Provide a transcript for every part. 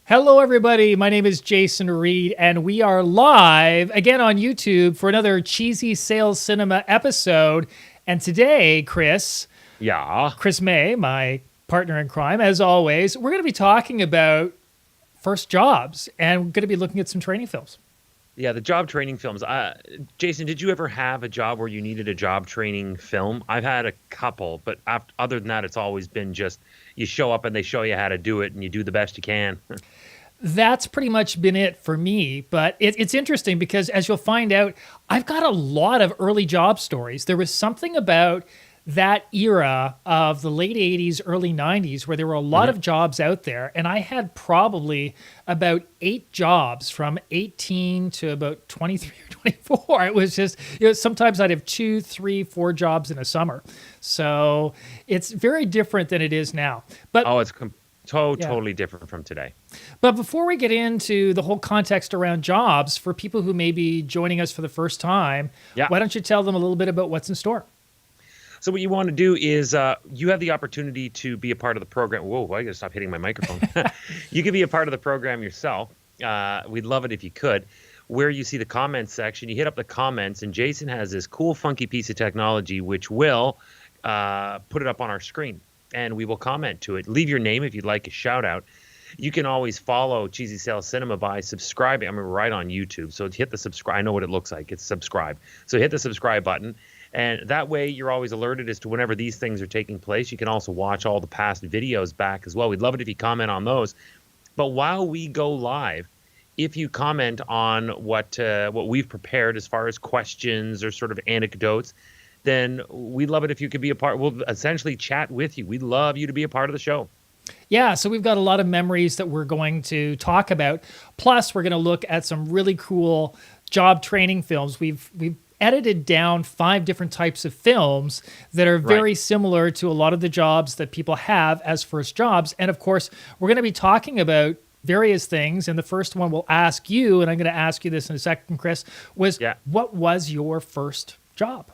Hello, everybody. My name is Jason Reid, and we are live again on YouTube for another Cheezy Sales Cinema episode. And today, Chris May, my partner in crime, as always, we're going to be talking about first jobs, and we're going to be looking at some training films. Yeah, the job training films. Jason, did you ever have a job where you needed a job training film? I've had a couple, but other than that, it's always been just you show up and they show you how to do it and you do the best you can. That's pretty much been it for me, but it's interesting because as you'll find out, I've got a lot of early job stories. There was something about that era of the late 80s, early 90s, where there were a lot of jobs out there. And I had probably about 8 jobs from 18 to about 23 or 24. It was just, sometimes I'd have 2, 3, 4 jobs in a summer. So it's very different than it is now. But it's totally different from today. But before we get into the whole context around jobs, for people who may be joining us for the first time, why don't you tell them a little bit about what's in store? So what you want to do is you have the opportunity to be a part of the program. Whoa, I got to stop hitting my microphone. You can be a part of the program yourself. We'd love it if you could. Where you see the comments section, you hit up the comments, and Jason has this cool, funky piece of technology which will put it up on our screen, and we will comment to it. Leave your name if you'd like a shout out. You can always follow Cheezy Sales Cinema by subscribing. I'm right on YouTube, so hit the subscribe. I know what it looks like. It's subscribe. So hit the subscribe button. And that way you're always alerted as to whenever these things are taking place. You can also watch all the past videos back as well. We'd love it if you comment on those. But while we go live, if you comment on what we've prepared as far as questions or sort of anecdotes, then we'd love it if you could be a part. We'll essentially chat with you. We'd love you to be a part of the show. Yeah, so we've got a lot of memories that we're going to talk about. Plus, we're going to look at some really cool job training films. We've edited down 5 different types of films that are very similar to a lot of the jobs that people have as first jobs. And of course, we're going to be talking about various things. And the first one we'll ask you, and I'm going to ask you this in a second, Chris, was what was your first job?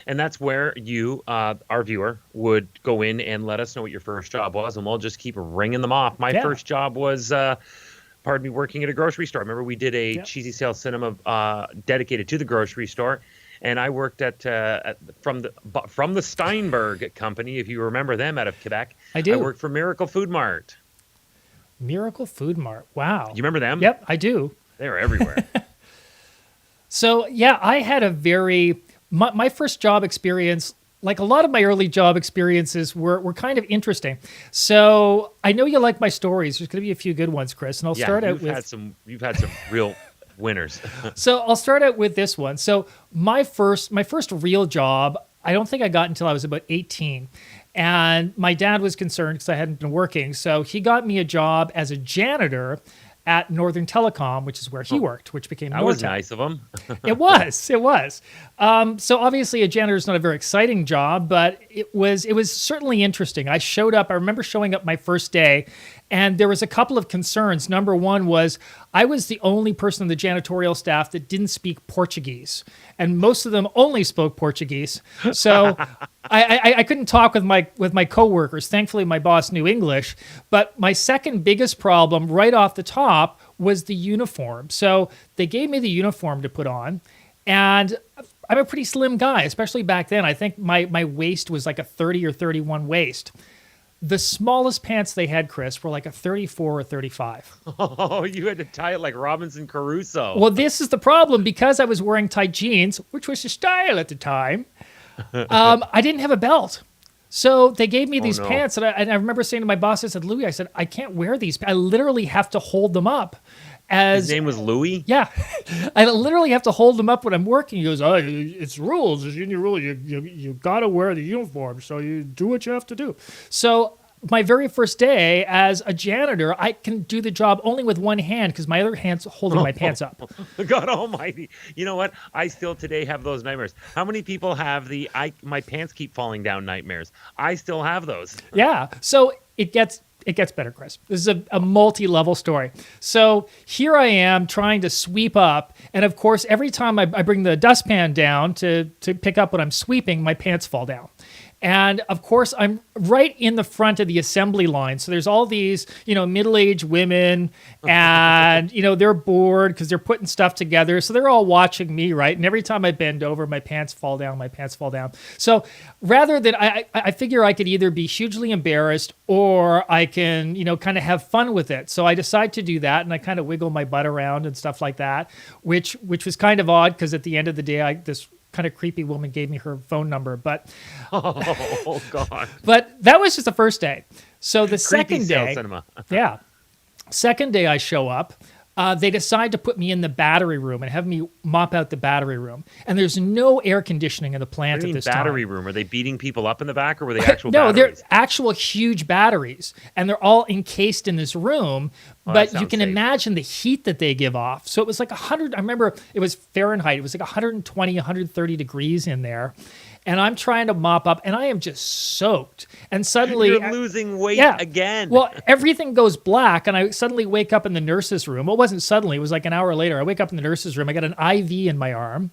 And that's where you, our viewer, would go in and let us know what your first job was, and we'll just keep ringing them off. My first job was working at a grocery store. Remember, we did a Cheezy Sales Cinema dedicated to the grocery store, and I worked from the Steinberg company, if you remember them, out of Quebec. I do. I worked for Miracle Food Mart. Miracle Food Mart. Wow. You remember them? Yep, I do. They were everywhere. So, I had a my first job experience, like a lot of my early job experiences, were kind of interesting. So I know you like my stories. There's going to be a few good ones, Chris, and I'll start out with... You've had some real winners. So I'll start out with this one. So my first real job, I don't think I got until I was about 18. And my dad was concerned because I hadn't been working. So he got me a job as a janitor at Northern Telecom, which is where he worked, which became Nortel. That was nice of him. It was. So obviously a janitor is not a very exciting job, but it was certainly interesting. I remember showing up my first day, and there was a couple of concerns. Number one was I was the only person on the janitorial staff that didn't speak Portuguese, and most of them only spoke Portuguese. So I couldn't talk with my coworkers. Thankfully, my boss knew English. But my second biggest problem right off the top was the uniform. So they gave me the uniform to put on, and I'm a pretty slim guy, especially back then. I think my waist was like a 30 or 31 waist. The smallest pants they had, Chris, were like a 34 or 35. Oh, you had to tie it like Robinson Crusoe. Well, this is the problem. Because I was wearing tight jeans, which was the style at the time, I didn't have a belt. So they gave me these pants, and I remember saying to my boss, I said, Louis, I can't wear these. I literally have to hold them up. His name was Louis? Yeah. I literally have to hold them up when I'm working. He goes, it's rules. It's in your rule. You got to wear the uniform, so you do what you have to do. So my very first day as a janitor, I can do the job only with one hand because my other hand's holding my pants up. God almighty. You know what? I still today have those nightmares. How many people have my pants keep falling down nightmares? I still have those. Yeah. So it gets better, Chris. This is a multi-level story. So here I am trying to sweep up. And of course, every time I bring the dustpan down to pick up what I'm sweeping, my pants fall down. And of course, I'm right in the front of the assembly line. So there's all these, middle-aged women, and, they're bored because they're putting stuff together. So they're all watching me, right? And every time I bend over, my pants fall down, So rather than, I figure I could either be hugely embarrassed or I can, kind of have fun with it. So I decide to do that, and I kind of wiggle my butt around and stuff like that, which was kind of odd because at the end of the day, this kind of creepy woman gave me her phone number, but oh God! But that was just the first day. So the Creepy second Sales day, Cinema. yeah, second day I show up. They decide to put me in the battery room and have me mop out the battery room. And there's no air conditioning in the plant What do you at mean this battery time. room? Are they beating people up in the back, or were they actual No, batteries? they're actual huge batteries, and they're all encased in this room. Oh, But that you can sounds safe. imagine the heat that they give off. So it was like 100. I remember it was Fahrenheit. It was like 120, 130 degrees in there. And I'm trying to mop up, and I am just soaked. And suddenly, You're losing weight again. Well, everything goes black, and I suddenly wake up in the nurse's room. Well, it wasn't suddenly; it was like an hour later. I wake up in the nurse's room. I got an IV in my arm.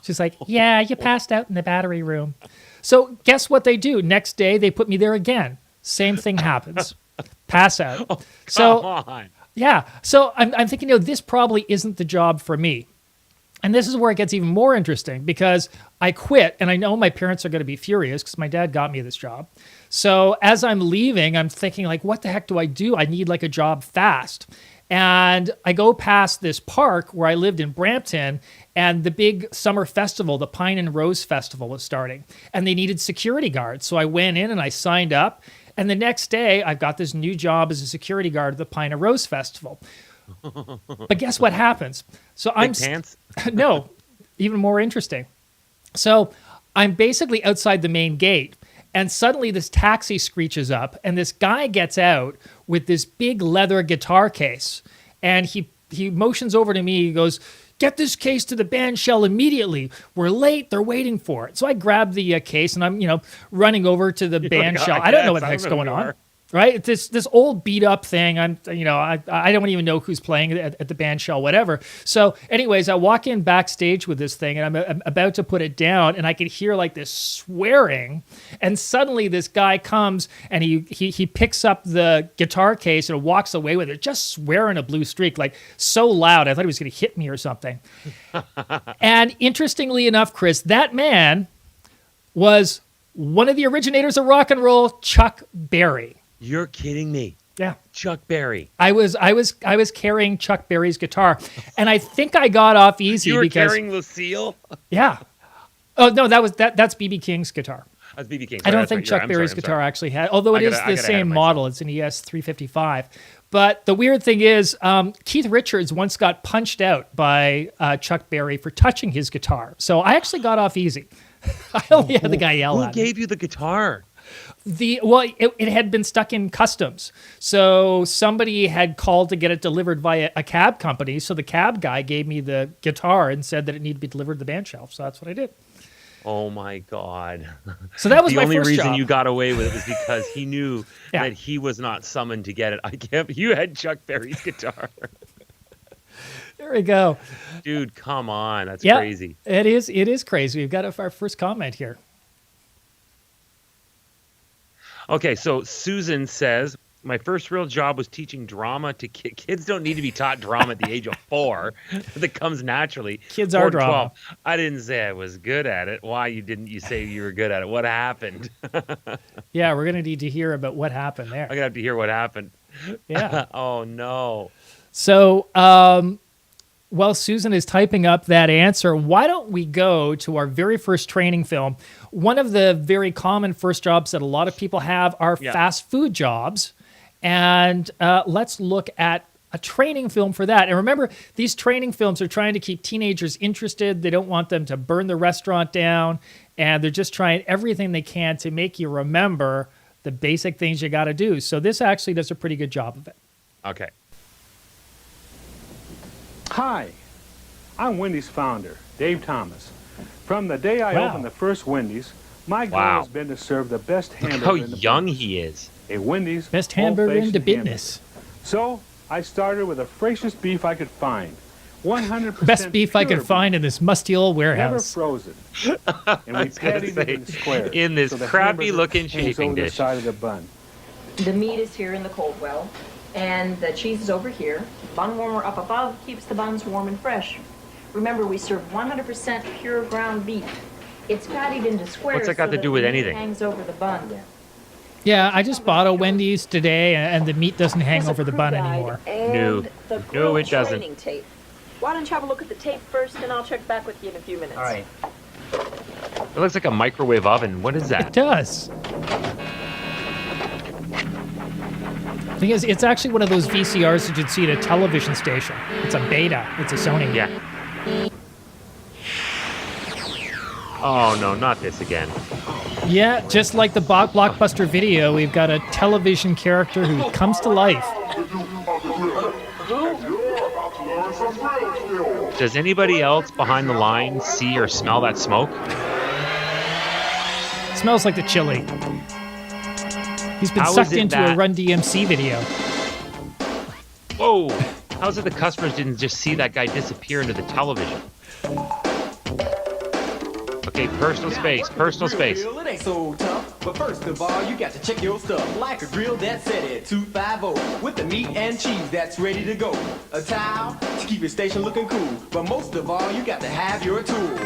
She's like, "Yeah, you passed out in the battery room." So guess what they do? Next day, they put me there again. Same thing happens. Pass out. Come So on. yeah. So I'm thinking, this probably isn't the job for me. And this is where it gets even more interesting because I quit, and I know my parents are going to be furious because my dad got me this job. So as I'm leaving, I'm thinking, like, what the heck do I do? I need like a job fast. And I go past this park where I lived in Brampton, and the big summer festival, the Pine and Rose Festival, was starting, and they needed security guards. So I went in and I signed up. And the next day, I've got this new job as a security guard at the Pine and Rose Festival. But guess what happens? So Big pants? No, even more interesting. So I'm basically outside the main gate, and suddenly this taxi screeches up, and this guy gets out with this big leather guitar case, and he motions over to me. He goes, "Get this case to the band shell immediately. We're late. They're waiting for it." So I grab the case, and I'm running over to the band like, shell. "I I don't know what guess, the heck's I don't know going who you on. are." Right? It's this old beat up thing. I don't even know who's playing at the band shell, whatever. So anyways, I walk in backstage with this thing, and I'm about to put it down, and I can hear like this swearing. And suddenly this guy comes, and he picks up the guitar case and walks away with it, just swearing a blue streak, like so loud. I thought he was going to hit me or something. And interestingly enough, Chris, that man was one of the originators of rock and roll, Chuck Berry. You're kidding me. Yeah. Chuck Berry. I was carrying Chuck Berry's guitar, and I think I got off easy You were because carrying Lucille? yeah. Oh no, that's BB King's guitar. That's BB King. I Sorry, don't that's think right. Chuck I'm Berry's sorry, I'm guitar sorry. actually had, although it I is got the ahead of same myself. model. It's an ES 355. But the weird thing is, Keith Richards once got punched out by Chuck Berry for touching his guitar. So I actually got off easy. I only had the guy yell Who at me. gave you the guitar? It had been stuck in customs. So somebody had called to get it delivered via a cab company. So the cab guy gave me the guitar and said that it needed to be delivered to the band shelf. So that's what I did. Oh my God. So that was the my only first reason job. you got away with it was because he knew Yeah. that he was not summoned to get it. You had Chuck Berry's guitar. There we go. Dude, come on. That's Yeah, crazy. It is crazy. We've got our first comment here. Okay, so Susan says, my first real job was teaching drama to kids. Kids don't need to be taught drama at the age of 4. That comes naturally. Kids 4 are to drama. 12. I didn't say I was good at it. Why didn't you say you were good at it? What happened? Yeah, we're going to need to hear about what happened there. I'm going to have to hear what happened. Yeah. Oh, no. So, while Susan is typing up that answer, why don't we go to our very first training film? One of the very common first jobs that a lot of people have are fast food jobs. And let's look at a training film for that. And remember, these training films are trying to keep teenagers interested. They don't want them to burn the restaurant down. And they're just trying everything they can to make you remember the basic things you got to do. So this actually does a pretty good job of it. Okay. Hi, I'm Wendy's founder, Dave Thomas. From the day I opened the first Wendy's, my goal has been to serve the best Look hamburger how in the young business. he is. A Wendy's Best hamburger in old-fashioned the business. hamburger. So I started with the freshest beef I could find. 100% Best beef I could pure find in this musty old beef, never warehouse. frozen. And we patted it in squares. in this so the crappy-looking hamburger hangs chafing over the dish. side of the bun. The meat is here in the cold well, and the cheese is over here. Bun warmer up above keeps the buns warm and fresh. Remember, we serve 100% pure ground beef. It's patted into squares. What's that got so to do with the meat anything? hangs over the bun. Yeah, I just bought a Wendy's today, and the meat doesn't hang There's a over the crew bun guide anymore. and No. the No, grill it doesn't. training tape. Why don't you have a look at the tape first, and I'll check back with you in a few minutes. All right. It looks like a microwave oven. What is It that? does. Thing is, it's actually one of those VCRs that you'd see at a television station. It's a beta. It's a Sony. Yeah. Oh, no, not this again. Yeah, just like the Blockbuster video, we've got a television character who comes to life. Does anybody else behind the line see or smell that smoke? Smells like the chili. He's been How is sucked it into a that- Run DMC video. Whoa! How's it the customers didn't just see that guy disappear into the television? Okay, personal space, personal space. Grill, it ain't so tough, but first of all, you got to check your stuff. Like a grill that's set at 250 with the meat and cheese that's ready to go. A towel to keep your station looking cool, but most of all, you got to have your tool.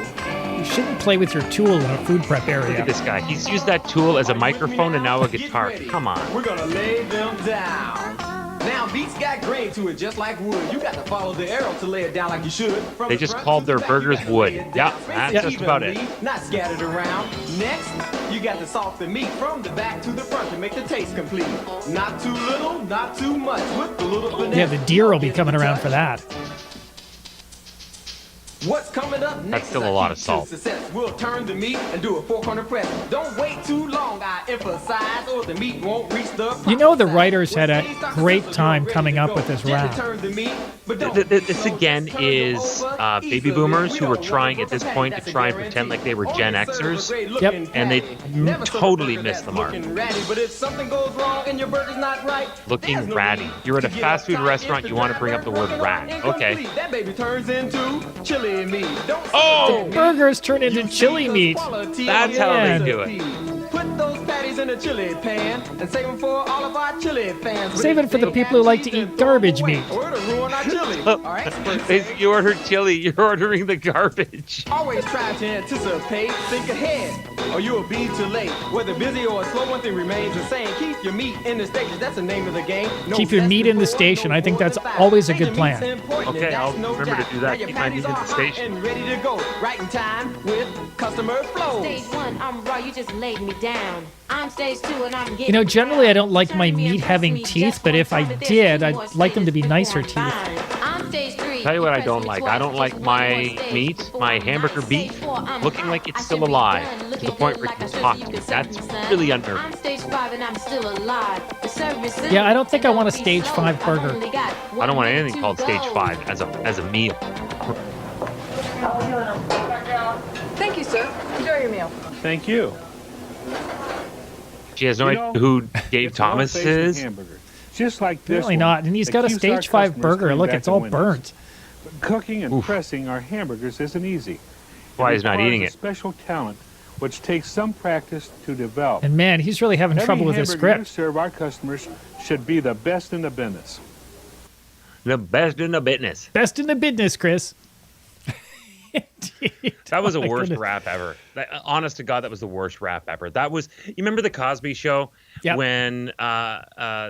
You shouldn't play with your tool in a food prep Look area. at this guy. He's used that tool as a microphone and now a guitar. Get ready. Come on. We're gonna lay them down. Now, beats got grain to it just like wood. You got to follow the arrow to lay it down like you should. From They the just front called to their the back, you burgers gotta wood. lay it Yeah, down, that's space just about it. evenly, not scattered around. Next, you got to salt the meat from the back to the front to make the taste complete. Not too little, not too much. With a little finesse. Yeah, the deer will be coming around for that. What's coming up next? That's still is a lot of key to salt. Success. We'll turn the meat and do a 4-corner press. Don't wait too long, I emphasize, or the meat won't reach the You know the proper size. writers had a When things great start to time sizzle, you're coming ready up to with go. this Gently rap. turn the meat, but don't This so again turn them is over baby easily. boomers We who were don't trying want at this to point to that's a try and guarantee. pretend like they were Only Gen serve a Xers. great-looking And they patty. Never serve a totally burger missed the that's mark. looking ratty, but if something goes wrong and your burger's not right, Looking there's no ratty. need You're at a to get fast food uptight restaurant, if you the want to bring up the word driver rat. working Okay. incomplete. That baby turns into chili meat. Don't Oh! Burgers turn into chili meat. That's how they do it. Put those patties in a chili pan and save them for all of our chili fans. Save it for the people who like to eat garbage meat. Or it'll ruin our chili. All right, Basically, you ordered chili, you're ordering the garbage. always try to anticipate, think ahead, or you'll be too late. Whether busy or slow, one thing remains the same. Keep your meat in the station. That's the name of the game. No Keep your less meat in the before, station. no I think more that's than five. always a Say good your plan. meat's important, Okay, and I'll that's no remember to doubt. do that. Now your Keep my meat in patties the are station. hot and ready to go. Right in time with customer flow. Stage 1, I'm raw, you just laid me down. I'm stage 2 and I'm getting You know, generally I don't down. like my Turn me meat and having press me teeth, just but one if I time, but there's did, two I'd more like them to be stages nicer before I'm teeth. fine. I'm stage 3. Tell you what I press don't me like. twice, I don't like just one more my stage meat, before my I'm hamburger fine. beef, Stage 4, I'm looking hot. like it's I still should be alive, done, to the looking point good where like I it's should, hot. so you can That's serve me, son. really unnerving. I'm stage 5 and I'm still alive. The service is Yeah, I don't think I want a don't be stage slow. 5 I've burger. only got I don't 1 want minute anything to called stage go. 5 as a meal. Thank you, sir. Enjoy your meal. Thank you. She has no You idea know, who Dave It's Thomas one-faced is. hamburger, just like this Really one not. And he's that got a keeps our stage 5 customers burger. coming Look, back it's to all Wendy's. burnt. But cooking and pressing our hamburgers isn't easy. Why It he's not requires eating a it. special talent, which takes some practice to develop. And man, he's really having Every trouble with his hamburger you script. serve our customers should be the best in the business. The best in the business. Best in the business, Chris. That was the Oh my worst goodness. rap ever. Honest to God, that was the worst rap ever. That was. You remember the Cosby Show Yep. when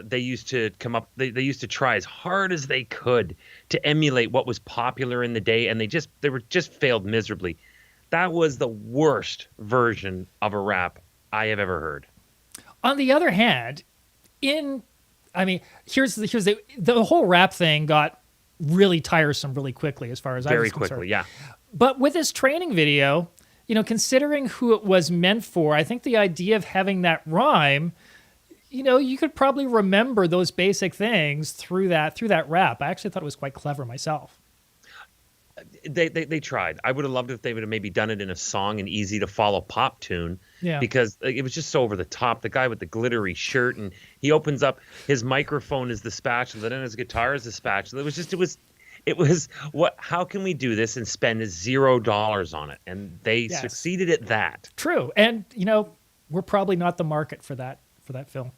they used to come up. They used to try as hard as they could to emulate what was popular in the day, and they were just failed miserably. That was the worst version of a rap I have ever heard. On the other hand, here's the whole rap thing got really tiresome really quickly as far as I Very was concerned. quickly, yeah. But with this training video, considering who it was meant for, I think the idea of having that rhyme, you could probably remember those basic things through that rap. I actually thought it was quite clever myself. They tried. I would have loved if they would have maybe done it in a song, an easy to follow pop tune. Yeah. Because it was just so over the top. The guy with the glittery shirt, and he opens up his microphone is the spatula, then his guitar is the spatula. It was what? How can we do this and spend $0 on it? And they succeeded at that. True, and we're probably not the market for that film.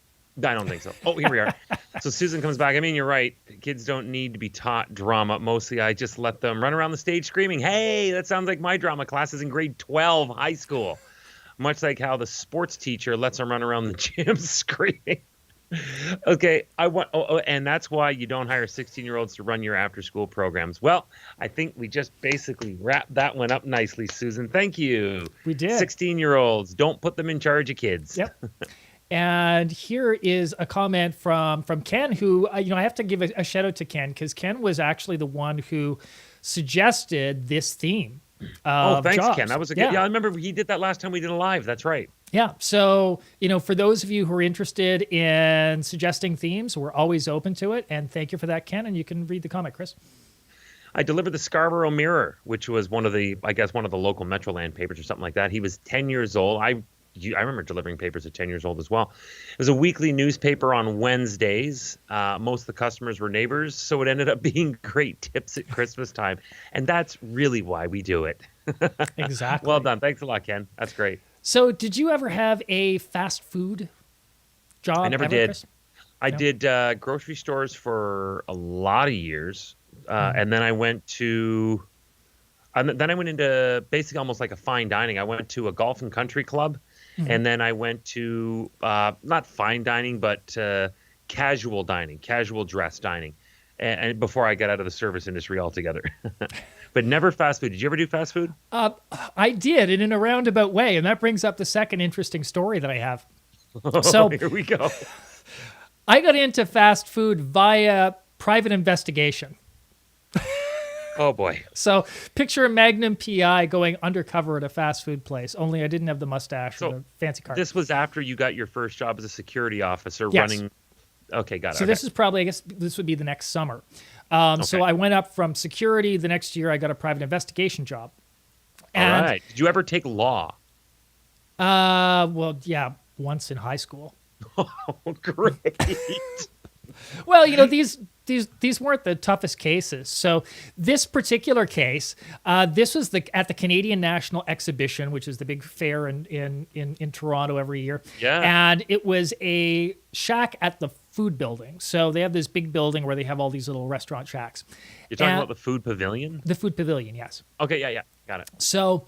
I don't think so. Oh, here we are. So Susan comes back. I mean, you're right. Kids don't need to be taught drama. Mostly, I just let them run around the stage screaming, "Hey, that sounds like my drama classes in grade 12 high school." Much like how the sports teacher lets them run around the gym screaming. Okay, and that's why you don't hire 16-year-olds to run your after-school programs. Well, I think we just basically wrapped that one up nicely, Susan. Thank you. We did. 16-year-olds, don't put them in charge of kids. Yep. And here is a comment from Ken, who I have to give a shout out to Ken, because Ken was actually the one who suggested this theme. Thanks, jobs. Ken. That was a good. Yeah, I remember he did that last time we did a live. That's right. Yeah. So, for those of you who are interested in suggesting themes, we're always open to it. And thank you for that, Ken. And you can read the comment, Chris. I delivered the Scarborough Mirror, which was one of the local Metroland papers or something like that. He was 10 years old. I remember delivering papers at 10 years old as well. It was a weekly newspaper on Wednesdays. Most of the customers were neighbors, so it ended up being great tips at Christmas time. And that's really why we do it. Exactly. Well done. Thanks a lot, Ken. That's great. So did you ever have a fast food job? I never did. Chris? I did grocery stores for a lot of years. And then I went to... then I went into basically almost like a fine dining. I went to a golf and country club. And then I went to not fine dining, but casual dining, casual dress dining, and before I got out of the service industry altogether. But never fast food. Did you ever do fast food? I did, and in a roundabout way. And that brings up the second interesting story that I have. So here we go. I got into fast food via private investigation. Oh, boy. So picture a Magnum PI going undercover at a fast food place, only I didn't have the mustache or the fancy car. This was after you got your first job as a security officer running. Okay, got it. So this is probably, I guess this would be the next summer. So I went up from security. The next year I got a private investigation job. All right. Did you ever take law? Well, yeah, once in high school. Oh, great. Well, these weren't the toughest cases. So this particular case, this was at the Canadian National Exhibition, which is the big fair in Toronto every year. Yeah. And it was a shack at the food building. So they have this big building where they have all these little restaurant shacks. You're talking about the food pavilion? The food pavilion, yes. Okay, yeah, got it. So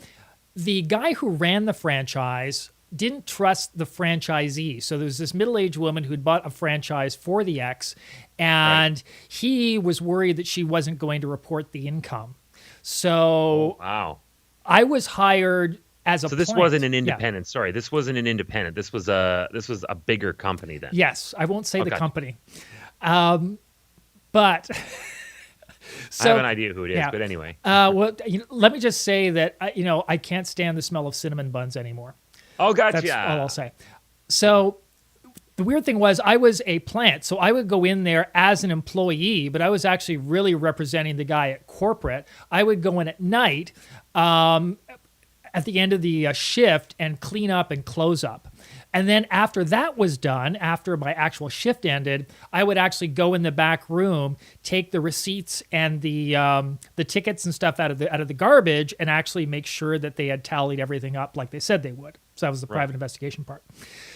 the guy who ran the franchise didn't trust the franchisee. So there's this middle-aged woman who'd bought a franchise for the ex, and he was worried that she wasn't going to report the income. So wow. I was hired as a this plant. wasn't an independent. Yeah. Sorry, this wasn't an independent. This was a bigger company then. Yes, I won't say the company. But so, I have an idea who it is, but anyway. Well, let me just say that I can't stand the smell of cinnamon buns anymore. Oh, gotcha. That's all I'll say. So the weird thing was I was a plant, so I would go in there as an employee, but I was actually really representing the guy at corporate. I would go in at night at the end of the shift and clean up and close up. And then after that was done, after my actual shift ended, I would actually go in the back room, take the receipts and the tickets and stuff out of the garbage, and actually make sure that they had tallied everything up like they said they would. So that was the private investigation part.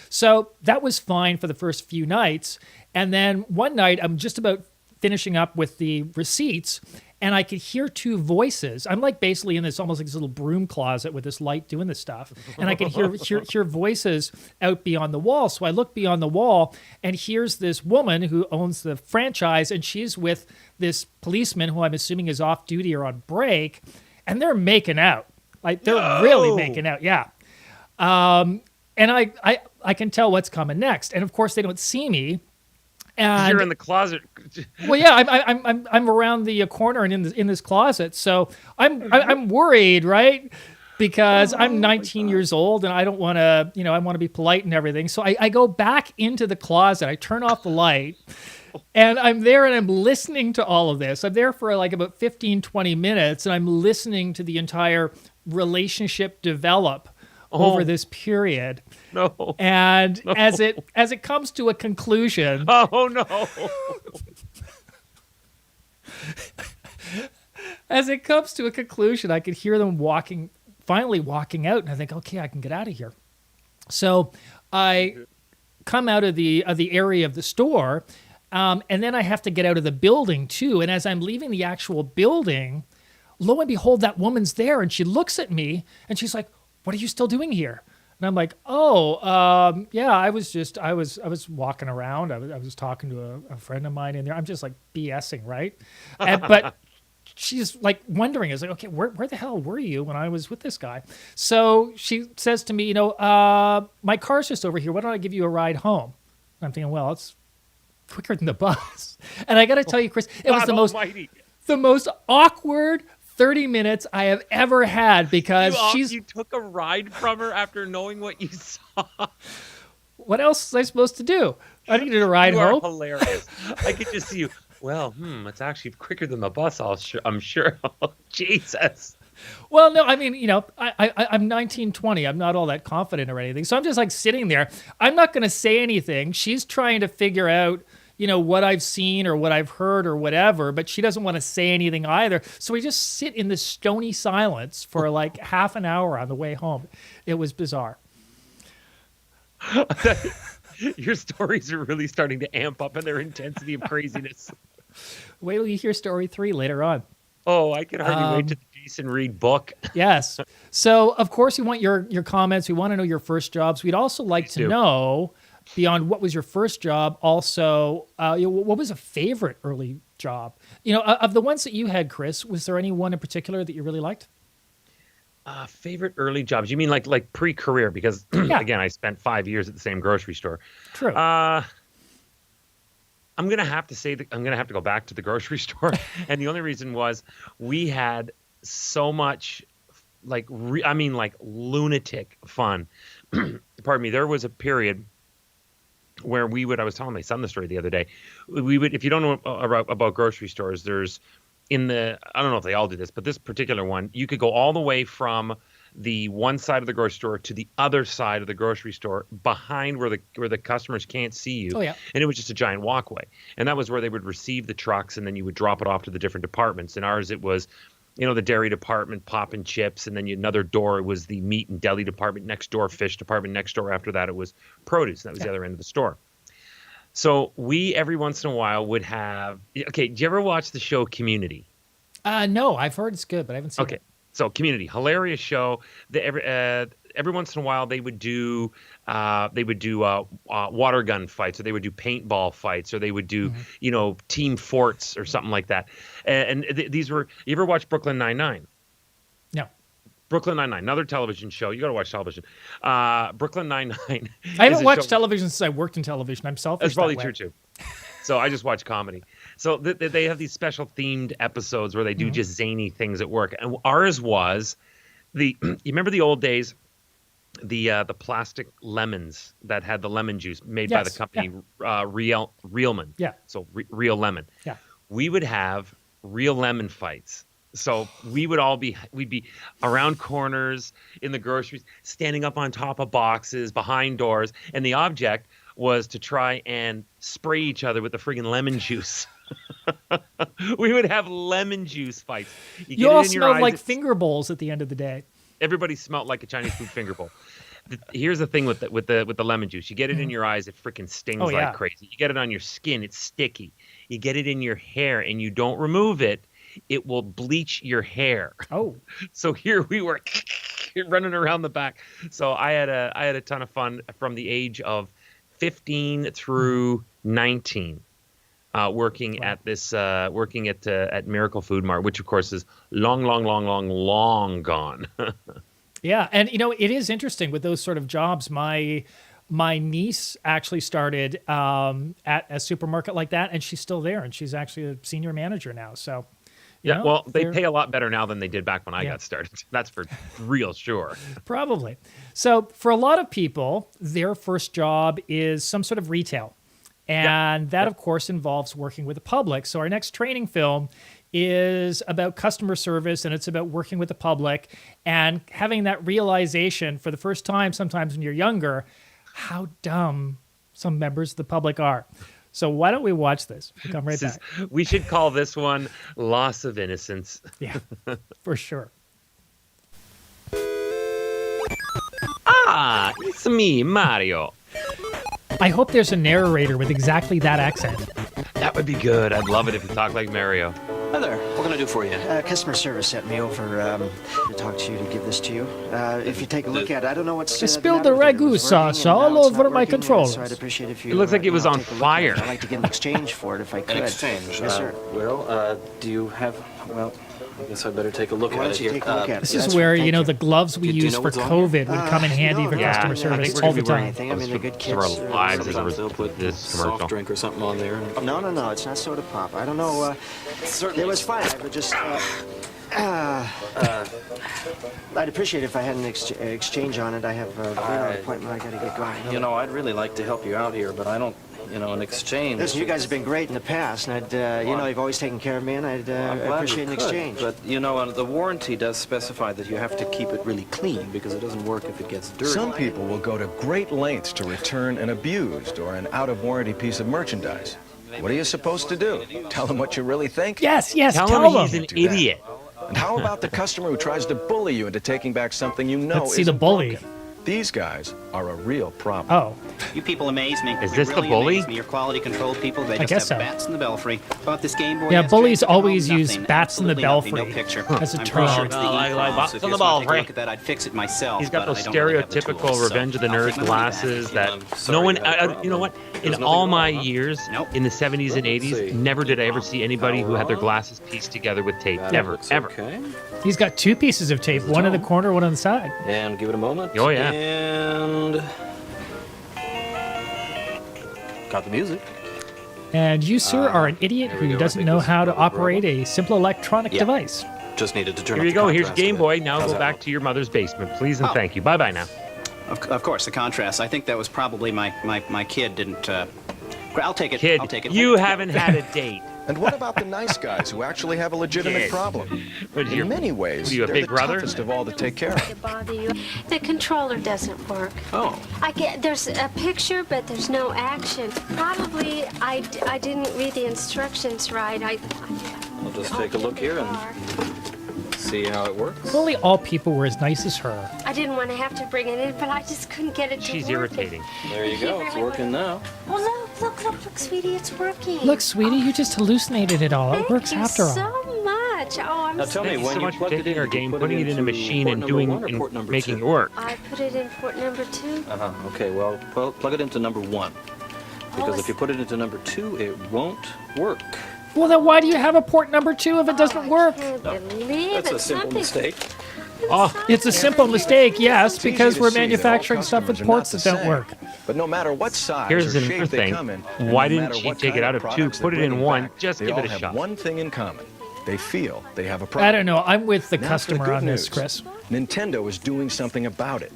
So that was fine for the first few nights. And then one night, I'm just about finishing up with the receipts, and I could hear two voices. I'm like basically in this almost like this little broom closet with this light doing this stuff. And I could hear voices out beyond the wall. So I look beyond the wall, and here's this woman who owns the franchise, and she's with this policeman who I'm assuming is off duty or on break, and they're making out. Like they're really making out, yeah. And I can tell what's coming next. And of course they don't see me. And you're in the closet. Well, yeah, I'm around the corner and in this closet. So I'm worried, right? Because I'm 19 years old and I don't want to, I want to be polite and everything. So I go back into the closet. I turn off the light and I'm there and I'm listening to all of this. I'm there for like about 15, 20 minutes and I'm listening to the entire relationship develop over this period. No. And as it comes to a conclusion. Oh no. As it comes to a conclusion, I could hear them finally walking out, and I think, okay, I can get out of here. So I come out of the area of the store, and then I have to get out of the building too. And as I'm leaving the actual building, lo and behold, that woman's there, and she looks at me, and she's like, "What are you still doing here?" And I'm like, "Oh, yeah, I was walking around. I was talking to a friend of mine in there. I'm just like BSing, right?" But she's like wondering, is like, okay, where the hell were you when I was with this guy? So she says to me, my car's just over here. Why don't I give you a ride home? And I'm thinking, well, it's quicker than the bus. And I got to tell you, Chris, it was the most awkward 30 minutes I have ever had because you took a ride from her after knowing what you saw. What else was I supposed to do? I needed a ride home. You are hilarious. I could just see you. Well, it's actually quicker than the bus, I'm sure. Oh, Jesus. Well, no, I mean, I'm 19, 20. I'm not all that confident or anything. So I'm just like sitting there. I'm not going to say anything. She's trying to figure out, what I've seen or what I've heard or whatever, but she doesn't want to say anything either. So we just sit in this stony silence for like half an hour on the way home. It was bizarre. Your stories are really starting to amp up in their intensity of craziness. Wait till you hear story 3 later on. Oh, I can hardly wait to the Jason Reid book. Yes. So, of course, we want your comments. We want to know your first jobs. We'd also like to know, beyond what was your first job, also, what was a favorite early job? Of the ones that you had, Chris, was there any one in particular that you really liked? Favorite early jobs? You mean like pre-career? Because, again, I spent 5 years at the same grocery store. True. I'm going to have to say that I'm going to have to go back to the grocery store. And the only reason was we had so much like lunatic fun. Pardon me. There was a period where I was telling my son the story the other day. We would, if you don't know about grocery stores, there's I don't know if they all do this, but this particular one, you could go all the way from the one side of the grocery store to the other side of the grocery store behind where the customers can't see you. Oh, yeah. And it was just a giant walkway. And that was where they would receive the trucks and then you would drop it off to the different departments. And ours, it was, the dairy department, pop and chips. And then another door, it was the meat and deli department. Next door, fish department. Next door after that, it was produce. That was the other end of the store. So we, every once in a while, would have, okay, do you ever watch the show Community? No, I've heard it's good, but I haven't seen it. So Community, hilarious show. Every once in a while they would do water gun fights, or they would do paintball fights, or they would do team forts or something like that. And these were. You ever watch Brooklyn Nine-Nine? No. Brooklyn Nine-Nine, another television show. You got to watch television. Brooklyn Nine-Nine. I haven't watched television since I worked in television. I'm selfish. That's probably true too. So I just watch comedy. So they have these special themed episodes where they do just zany things at work. And ours was you remember the old days, the plastic lemons that had the lemon juice made by the company Realman. Yeah. So Real Lemon. Yeah. We would have real lemon fights. So we'd be around corners in the groceries, standing up on top of boxes, behind doors, and the object was to try and spray each other with the friggin' lemon juice. We would have lemon juice fights. You all smelled like finger bowls at the end of the day. Everybody smelled like a Chinese food finger bowl. Here's the thing with the lemon juice. You get it in your eyes, it freaking stings like crazy. You get it on your skin, it's sticky. You get it in your hair and you don't remove it, it will bleach your hair. Oh. So here we were running around the back. So I had a ton of fun from the age of 15 through 19, working at Miracle Food Mart, which of course is long gone. Yeah, and it is interesting with those sort of jobs. My niece actually started at a supermarket like that, and she's still there, and she's actually a senior manager now. So. Well, they pay a lot better now than they did back when I got started. That's for real sure. Probably. So for a lot of people, their first job is some sort of retail. And that, of course, involves working with the public. So our next training film is about customer service, and it's about working with the public and having that realization for the first time, sometimes when you're younger, how dumb some members of the public are. So why don't we watch this? We'll come right back. We should call this one Loss of Innocence. Yeah, for sure. Ah, it's me, Mario. I hope there's a narrator with exactly that accent. That would be good. I'd love it if you talked like Mario. Hi there. What can I do for you? Customer service sent me over to talk to you, to give this to you. If you take a look at it, I don't know what's... I spilled the ragu sauce all over my controllers. So I'd appreciate if you... It looks like it was on take a look at fire. it. I'd like to get an exchange for it if I could. An exchange? Yes, sir. Well, do you have... Well, I guess I better take a look Why at don't it you here. take a look at it? This Yes, is where, thank you know, the gloves we Do you use know for what's on COVID would come in handy for Yeah, customer I service think we're all gonna the be wearing time. Anything. I mean, the good kids... for our lives as a Sometimes they'll result put of this soft commercial. drink or something on there. No, it's not soda pop. I don't know. Certainly. It was fine. I would just... I'd appreciate it if I had an exchange on it. I have an appointment I gotta get going. You know, I'd really like to help you out here, but I don't... You know, an exchange... Listen, you guys have been great in the past, and I'd, you know, you've always taken care of me, and I'd I'm glad appreciate we an could, exchange. But, you know, the warranty does specify that you have to keep it really clean because it doesn't work if it gets dirty. Some people will go to great lengths to return an abused or an out-of-warranty piece of merchandise. What are you supposed to do? Tell them what you really think? Yes, Tell tell him them. he's an Do that. idiot. And how about the customer who tries to bully you into taking back something you know Let's see the isn't bully. broken? These guys are a real problem. Oh, You people amaze me. Is You this the really bully? amaze me. You're quality control people. They I just guess have so. bats in the belfry. Bought this Game Boy Yeah, yesterday, bullies took it home, always use nothing, bats in the absolutely nothing, belfry No picture. as a I'm term. pretty sure it's the Like e-com, bats so if in you're the supposed to take a belfry. look at that, I'd fix it myself. He's got but those I don't really have the stereotypical tools, so Revenge of the I'll Nerds take my money back. glasses that I'm no sorry one, you had a problem. you know what? In There's all nothing my wrong, huh? years Nope. in the 70s and Let's 80s, see. never did I ever see anybody who had their Power on. glasses pieced together with tape. That Never, looks ever. Okay. he's got two pieces of tape, one in the corner, one on the side. And give it a moment. Oh, yeah. And... Got the music. And you, sir, are an idiot there we who go. I doesn't think know this how to is probably operate a simple electronic Yeah. device. Just needed to turn Here up you the go. Here's contrast a Game bit. Boy. Now How's go that back look? to your mother's basement, please and Oh. thank you. Bye-bye now. Of course, the contrast. I think that was probably my kid didn't... I'll take it. Kid, I'll take it. you haven't had a date. And what about the nice guys who actually have a legitimate Yes. problem? But you're- In many ways, what are you, a they're big the brother? toughest of all to take care of. To bother you. The controller doesn't work. Oh. There's a picture, but there's no action. Probably I didn't read the instructions right. I'll just take a look here and see how it works. If only all people were as nice as her. I didn't want to have to bring it in, but I just couldn't get it to She's work. irritating. There you go. It's working now. Oh, look, sweetie, it's working. Look, sweetie, you just hallucinated it all. It Thank works you after all. so much. Oh, I'm Now tell me, Thank you when so you much for plugged it taking in, our did you game, put putting it in a into machine, port and number doing one or and port number making two? it work. I put it in port number 2. Okay, well, plug it into number 1. Because if you put it into number 2, it won't work. Well, then why do you have a port number 2 if it doesn't work? I can't believe That's it. a simple Something- mistake. Oh, It's a simple mistake, yes, It's easy because to we're see that all manufacturing stuff with customers are not ports the that don't same. work. But no matter what size Here's or another shape they thing. come in, Why and no didn't matter she what take it kind out of of 2, products put it they're in bringing 1, back, just they give all it a have shot. one thing in common. They feel they have a problem. I don't know. I'm with the Now for customer good on this, news. Chris. Nintendo is doing something about it.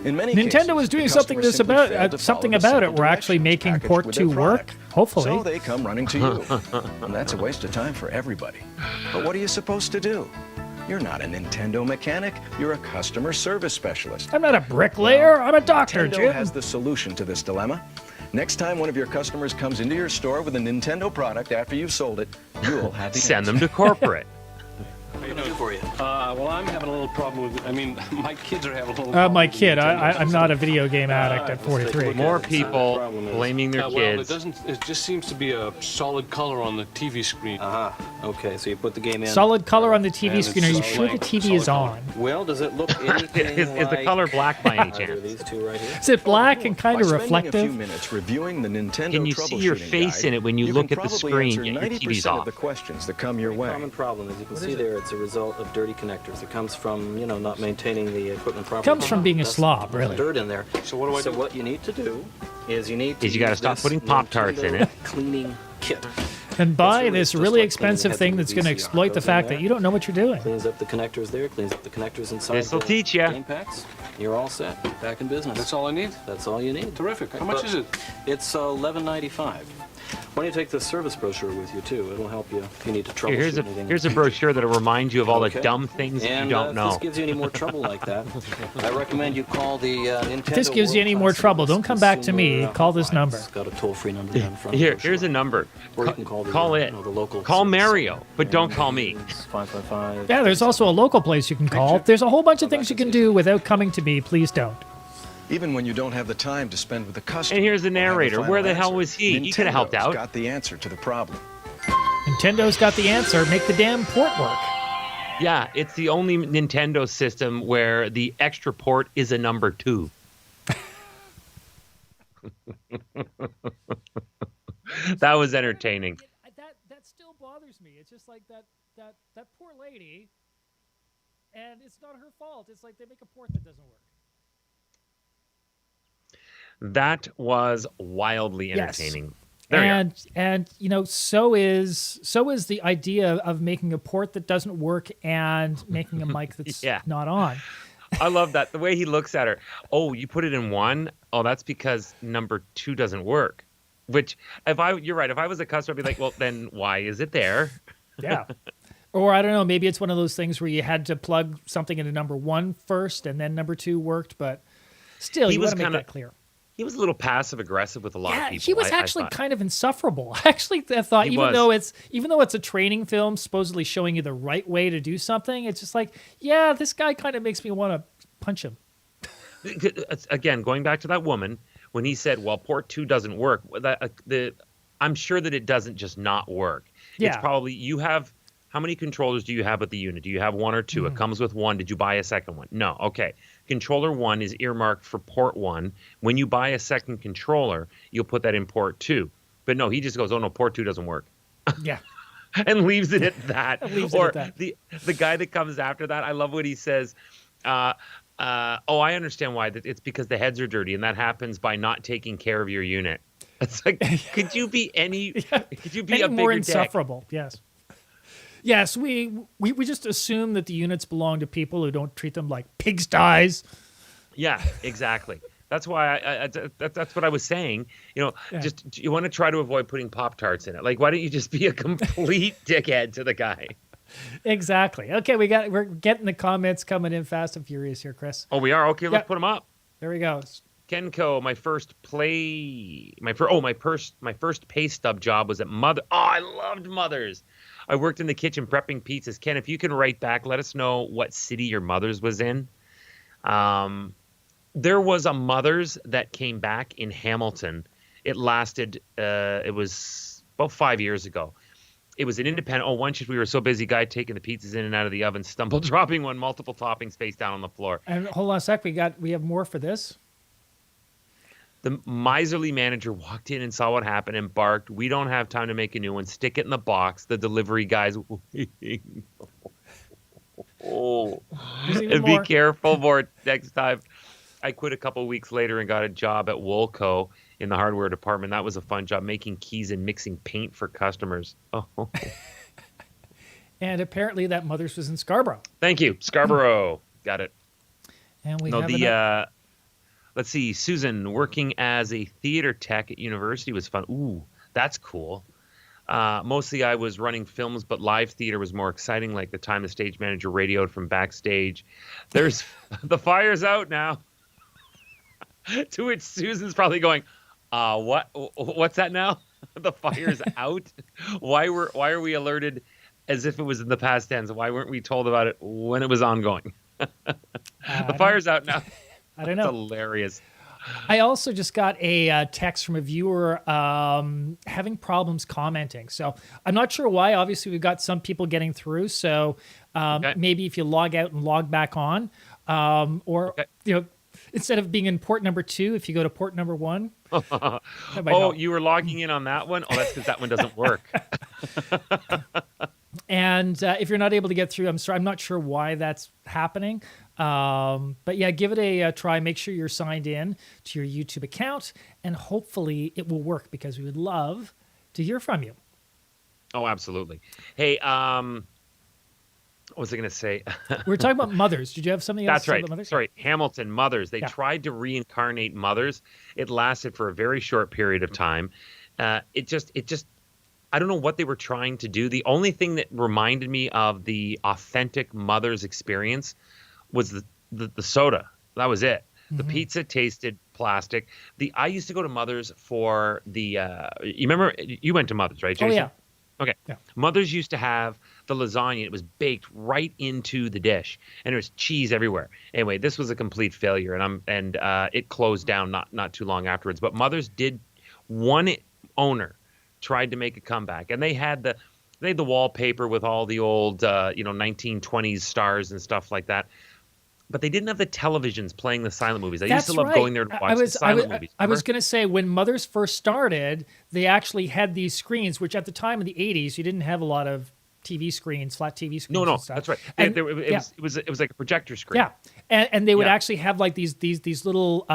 In many Nintendo cases, is doing the something customers simply failed to follow something the about simple it. We're actually directions making packaged port with 2 their work, product. hopefully. So they come running to you. And that's a waste of time for everybody. But what are you supposed to do? You're not a Nintendo mechanic. You're a customer service specialist. I'm not a bricklayer. I'm a doctor, Nintendo Jim. has the solution to this dilemma. Next time one of your customers comes into your store with a Nintendo product after you've sold it, you'll have the Send answer. them to corporate. What can I do for you? Well, I'm having a little problem with. I mean, my kids are having a little. problem My with kid. Nintendo I'm not a video game addict at let's take a 43. look. More Yeah, people the problem is- blaming their Well, kids. it doesn't. It just seems to be a solid color on the TV screen. Okay, so you put the game in. Solid color on the TV And screen. Are you it's sure the blank, TV is solid on? Well, does it look anything Is the like color black by any either of chance? these two right here? Is it black and kind By of spending a few reflective? minutes reviewing the Nintendo Can you see your troubleshooting face guide, in it when you can look at the probably screen, answer yet your 90% TV's of off? the questions that come your way. Common problem, as you can see there, it's a result of dirty connectors. It comes from, not maintaining the equipment properly. Comes from being a That's slob, really. Dirt in there. So what do I do? So what you need to do is you need to You gotta use stop this putting Pop-Tarts in Nintendo it. Cleaning kit. And buy really this just really like expensive cleaning thing heads that's with going to VCR. exploit the Goes in fact there. that you don't know what you're doing. Cleans up the connectors there, cleans up the connectors inside. This'll the teach ya. Game packs. You're all set. Back in business. That's all I need. That's all you need. Terrific. How much But is it? It's $11.95. Why don't you take the service brochure with you, too? It'll help you if you need to troubleshoot anything. Here's a brochure that'll remind you of all the dumb things that you don't if know. this gives you any more trouble like that, I recommend you call the Nintendo. If this gives you any more trouble, don't come back to me. Call this number. It's got a toll-free number down front. Here's a number. Or you can call it. The local. Call Mario, but don't call me. 555. Yeah, there's also a local place you can call. There's a whole bunch of things you can do without coming to me. Please don't. Even when you don't have the time to spend with the customer. And here's the narrator. Where the hell answer. was he? He could have helped out. Got the answer to the problem. Nintendo's got the answer. Make the damn port work. Yeah, it's the only Nintendo system where the extra port is a number 2. That was entertaining. That still bothers me. It's just like that poor lady, and it's not her fault. It's like they make a port that doesn't work. That was wildly entertaining. Yes. And you know, so is the idea of making a port that doesn't work and making a mic that's not on. I love that. The way he looks at her. Oh, you put it in 1? Oh, that's because number 2 doesn't work. Which, you're right. If I was a customer, I'd be like, well, then why is it there? Yeah. Or I don't know, maybe it's one of those things where you had to plug something into number 1 first and then number 2 worked, but still, you want to make that clear. He was a little passive aggressive with a lot of people. He was actually kind of insufferable. I actually thought, even though it's a training film supposedly showing you the right way to do something, it's just like, yeah, this guy kind of makes me want to punch him. Again, going back to that woman, when he said, well, port 2 doesn't work, I'm sure that it doesn't just not work. Yeah. It's probably, how many controllers do you have with the unit? Do you have 1 or 2? It comes with 1. Did you buy a second one? No. Okay. Controller 1 is earmarked for port 1. When you buy a second controller, you'll put that in port 2. But no, he just goes, oh no, port 2 doesn't work. Yeah. And leaves it at that. The guy that comes after that, I love what he says. I understand why. It's because the heads are dirty, and that happens by not taking care of your unit. It's like, could you be could you be a more bigger insufferable? Dick? Yes, we just assume that the units belong to people who don't treat them like pigsties. Yeah, exactly. That's why that's what I was saying. You know, just you want to try to avoid putting Pop-Tarts in it. Like, why don't you just be a complete dickhead to the guy? Exactly. Okay, we're getting the comments coming in fast and furious here, Chris. Oh, we are? Okay, let's put them up. There we go. Kenko, my first pay stub job was at Mother. Oh, I loved Mother's. I worked in the kitchen prepping pizzas. Ken, if you can write back, let us know what city your Mother's was in. There was a Mother's that came back in Hamilton. It lasted, it was about 5 years ago. It was an independent. Oh, one shift we were so busy, guy taking the pizzas in and out of the oven, stumbled, dropping one, multiple toppings face down on the floor. And hold on a sec, we have more for this. The miserly manager walked in and saw what happened and barked, "We don't have time to make a new one. Stick it in the box." The delivery guys, be careful more next time. I quit a couple of weeks later and got a job at Woolco in the hardware department. That was a fun job, making keys and mixing paint for customers. Oh. And apparently that Mother's was in Scarborough. Thank you, Scarborough. Got it. And we have let's see, Susan, working as a theater tech at university was fun. Ooh, that's cool. Mostly I was running films, but live theater was more exciting, like the time the stage manager radioed from backstage. There's the fire's out now. To which Susan's probably going, what's that now? The fire's out? Why are we alerted as if it was in the past tense? Why weren't we told about it when it was ongoing? The fire's out now. I don't know. That's hilarious. I also just got a text from a viewer having problems commenting. So I'm not sure why. Obviously, we've got some people getting through. So maybe if you log out and log back on, instead of being in port number 2, if you go to port number 1. You were logging in on that one? Oh, that's because that one doesn't work. And if you're not able to get through, I'm sorry, I'm not sure why that's happening. But yeah, give it a try. Make sure you're signed in to your YouTube account, and hopefully it will work, because we would love to hear from you. Oh, absolutely. Hey, what was I going to say? We were talking about Mothers. Did you have something else? That's right. About Mothers? Sorry, Hamilton Mothers. They tried to reincarnate Mothers. It lasted for a very short period of time. It just I don't know what they were trying to do. The only thing that reminded me of the authentic Mother's experience was the soda. That was it. The pizza tasted plastic. I used to go to Mother's for the you remember you went to Mother's, right, Jason? Oh yeah. Okay. Yeah. Mother's used to have the lasagna. It was baked right into the dish, and there was cheese everywhere. Anyway, this was a complete failure, and it closed down not too long afterwards. But Mother's did. One owner tried to make a comeback, and they had the wallpaper with all the old 1920s stars and stuff like that. But they didn't have the televisions playing the silent movies. I used to love going there to watch the silent movies. I was going to say, when Mother's first started, they actually had these screens, which at the time in the 80s, you didn't have a lot of TV screens, flat TV screens. No, and stuff. that's right. And, it was like a projector screen. Yeah, and they would actually have like these little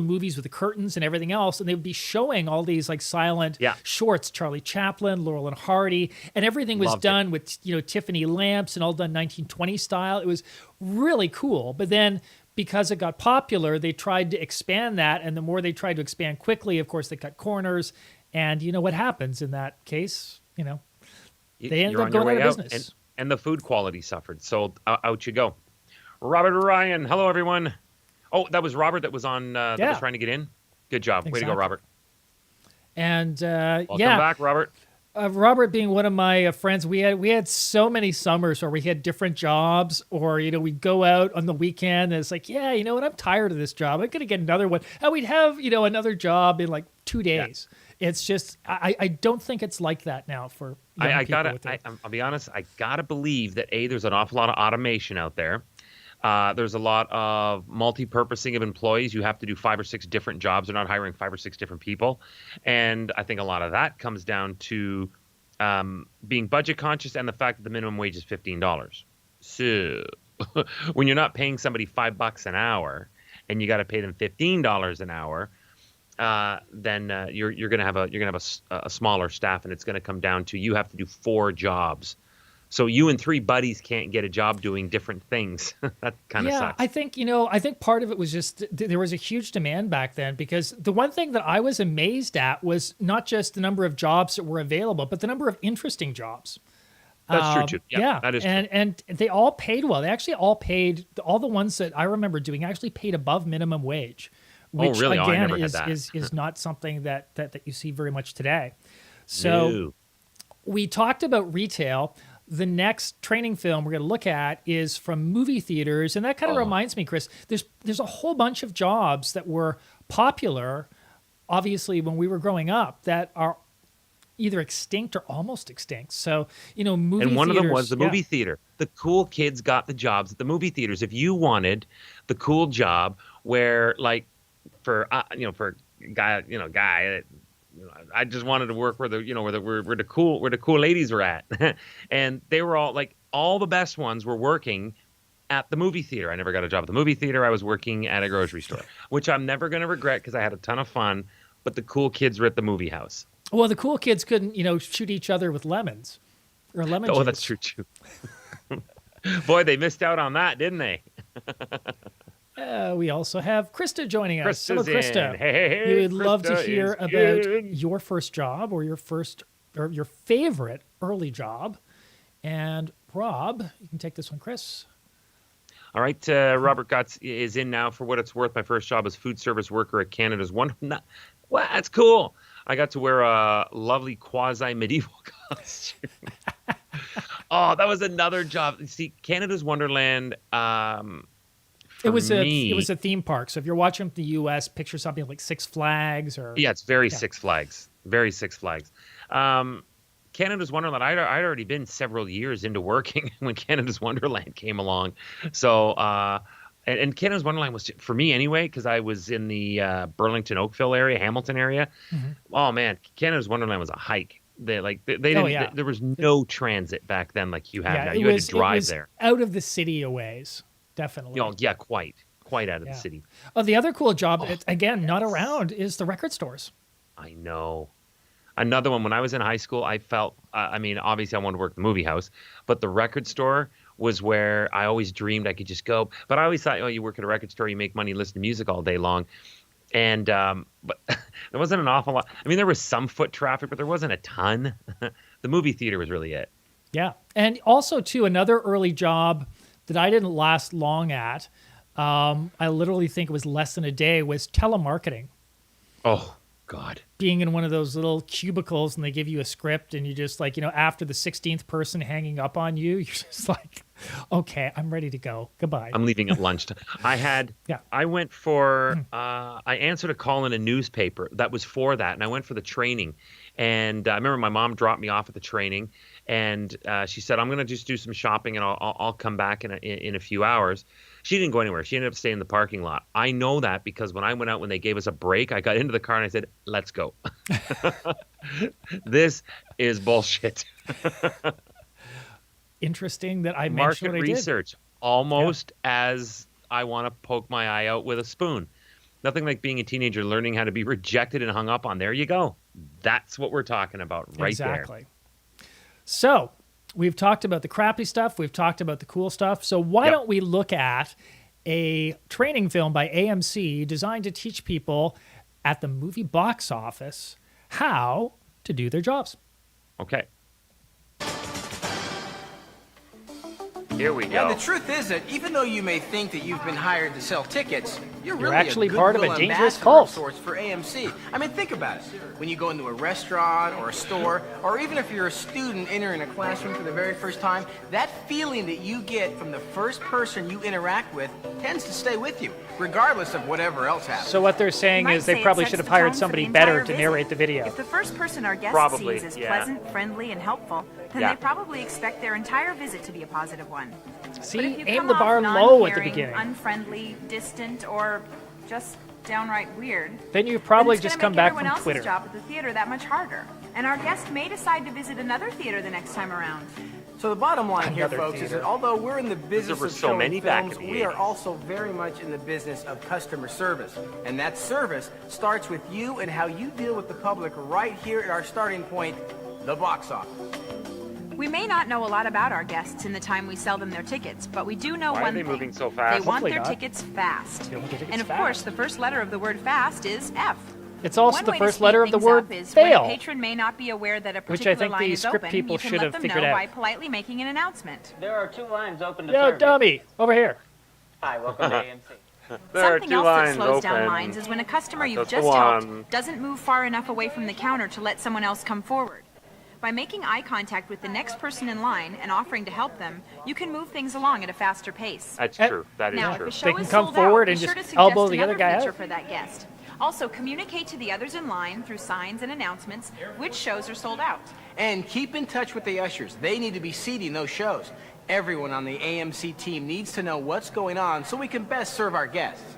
movies with the curtains and everything else, and they would be showing all these like silent shorts. Charlie Chaplin, Laurel and Hardy, and everything was done with Tiffany lamps and all done 1920 style. It was really cool. But then, because it got popular, they tried to expand that, and the more they tried to expand quickly, of course, they cut corners. And you know what happens in that case? They ended up going out of business. And the food quality suffered. So out you go. Robert Ryan. Hello, everyone. Oh, that was Robert that was on that was trying to get in. Good job. Way to go, Robert. And welcome back, Robert. Robert being one of my friends, we had so many summers where we had different jobs, or we'd go out on the weekend and it's like, yeah, you know what, I'm tired of this job. I'm gonna get another one. And we'd have another job in like 2 days. Yeah. It's just I don't think it's like that now for young people. I'll be honest. I gotta believe that there's an awful lot of automation out there. There's a lot of multi-purposing of employees. You have to do 5 or 6 different jobs. They're not hiring 5 or 6 different people. And I think a lot of that comes down to being budget conscious and the fact that the minimum wage is $15. So when you're not paying somebody $5 an hour and you got to pay them $15 an hour, then you're going to have a smaller staff, and it's going to come down to you have to do 4 jobs. So you and 3 buddies can't get a job doing different things. That kind of sucks. I think part of it was just there was a huge demand back then, because the one thing that I was amazed at was not just the number of jobs that were available, but the number of interesting jobs. That's true too. Yeah, that is true. And they all paid well. They actually all the ones that I remember doing actually paid above minimum wage, which really? again is not something that you see very much today. So we talked about retail. The next training film we're going to look at is from movie theaters, and that kind of reminds me, Chris, there's a whole bunch of jobs that were popular, obviously, when we were growing up, that are either extinct or almost extinct. So, movie and one theaters, of them was the movie theater. The cool kids got the jobs at the movie theaters. If you wanted the cool job where, like, for guy. I just wanted to work where the cool ladies were at, and they were all the best ones were working at the movie theater. I never got a job at the movie theater. I was working at a grocery store, which I'm never going to regret because I had a ton of fun. But the cool kids were at the movie house. Well, the cool kids couldn't, shoot each other with lemons or lemon juice. Oh, that's true too. Boy, they missed out on that, didn't they? We also have Krista joining us. Hello, Krista. Hey, we would love to Krista hear about your first job or your favorite early job. And Rob, you can take this one, Chris. All right, Robert Gotts is in now. For what it's worth, my first job as food service worker at Canada's Well, that's cool. I got to wear a lovely quasi-medieval costume. Oh, that was another job. See, Canada's Wonderland. It was a theme park. So if you're watching from the U.S., picture something like Six Flags or it's very Six Flags, very Six Flags. Canada's Wonderland. I'd already been several years into working when Canada's Wonderland came along. So and Canada's Wonderland was for me anyway because I was in the Burlington, Oakville area, Hamilton area. Mm-hmm. Oh man, Canada's Wonderland was a hike. They didn't. There was no transit back then like you have now. You had to drive there. Out of the city a ways. Definitely. Oh, yeah, quite out of the city. Oh, the other cool job, again, not around, is the record stores. I know. Another one, when I was in high school, I felt, obviously I wanted to work at the movie house, but the record store was where I always dreamed I could just go. But I always thought, you work at a record store, you make money, listen to music all day long. And but there wasn't an awful lot. I mean, there was some foot traffic, but there wasn't a ton. The movie theater was really it. Yeah. And also, too, another early job that I didn't last long at, I literally think it was less than a day, was telemarketing. Oh, God. Being in one of those little cubicles and they give you a script and you just like, after the 16th person hanging up on you, you're just like, okay, I'm ready to go. Goodbye. I'm leaving at lunchtime. I went for, I answered a call in a newspaper that was for that. And I went for the training. And I remember my mom dropped me off at the training and she said, I'm going to just do some shopping and I'll come back in a few hours. She didn't go anywhere. She ended up staying in the parking lot. I know that because when I went out, when they gave us a break, I got into the car and I said, let's go. This is bullshit. Interesting that I mentioned market research, almost as I want to poke my eye out with a spoon. Nothing like being a teenager learning how to be rejected and hung up on. There you go. That's what we're talking about right there. Exactly. So we've talked about the crappy stuff. We've talked about the cool stuff. So why don't we look at a training film by AMC designed to teach people at the movie box office how to do their jobs. Okay. Here we go. Yeah, the truth is that even though you may think that you've been hired to sell tickets, you're really actually a part of a goodwill dangerous ambassador cult. of sorts for AMC. I mean, think about it. When you go into a restaurant or a store, or even if you're a student entering a classroom for the very first time, that feeling that you get from the first person you interact with tends to stay with you, regardless of whatever else happens. So what they're saying is they probably should have hired somebody better to narrate the video. If the first person our guest Probably, sees is yeah. pleasant, friendly, and helpful, then they probably expect their entire visit to be a positive one. See, But if you aim come the off bar low at the non-caring, beginning. unfriendly, distant, or just downright weird, Then you probably then it's just gonna come make back everyone from else's Twitter. job at the theater that much harder. And our guest may decide to visit another theater the next time around. So the bottom line here, Another folks, is theater. that although we're in the business were of so showing many back films, in the we are 80s. also very much in the business of customer service. And that service starts with you and how you deal with the public right here at our starting point, the box office. We may not know a lot about our guests in the time we sell them their tickets, but we do know Why are one they thing. moving so fast? They want Hopefully their not. tickets fast. They want their tickets And of fast. course, the first letter of the word fast is F. It's also One the way to first speed letter of the things word up is fail. When a patron may not be aware that a Which particular I think line the is script open, people you can should let have them figured know out. by politely making an announcement. There are 2 lines open to Yo, serve you. dummy, over here. Hi, welcome to AMC. Something else that slows down lines is when a customer you've That's the just helped one. doesn't move far enough away from the counter to let someone else come forward. By making eye contact with the next person in line and offering to help them, you can move things along at a faster pace. That's true. That is Now, true. if the show They can is come sold forward out, and be sure just to suggest elbow the other another guy feature out. for that guest. Also, communicate to the others in line through signs and announcements which shows are sold out. And keep in touch with the ushers. They need to be seating those shows. Everyone on the AMC team needs to know what's going on so we can best serve our guests.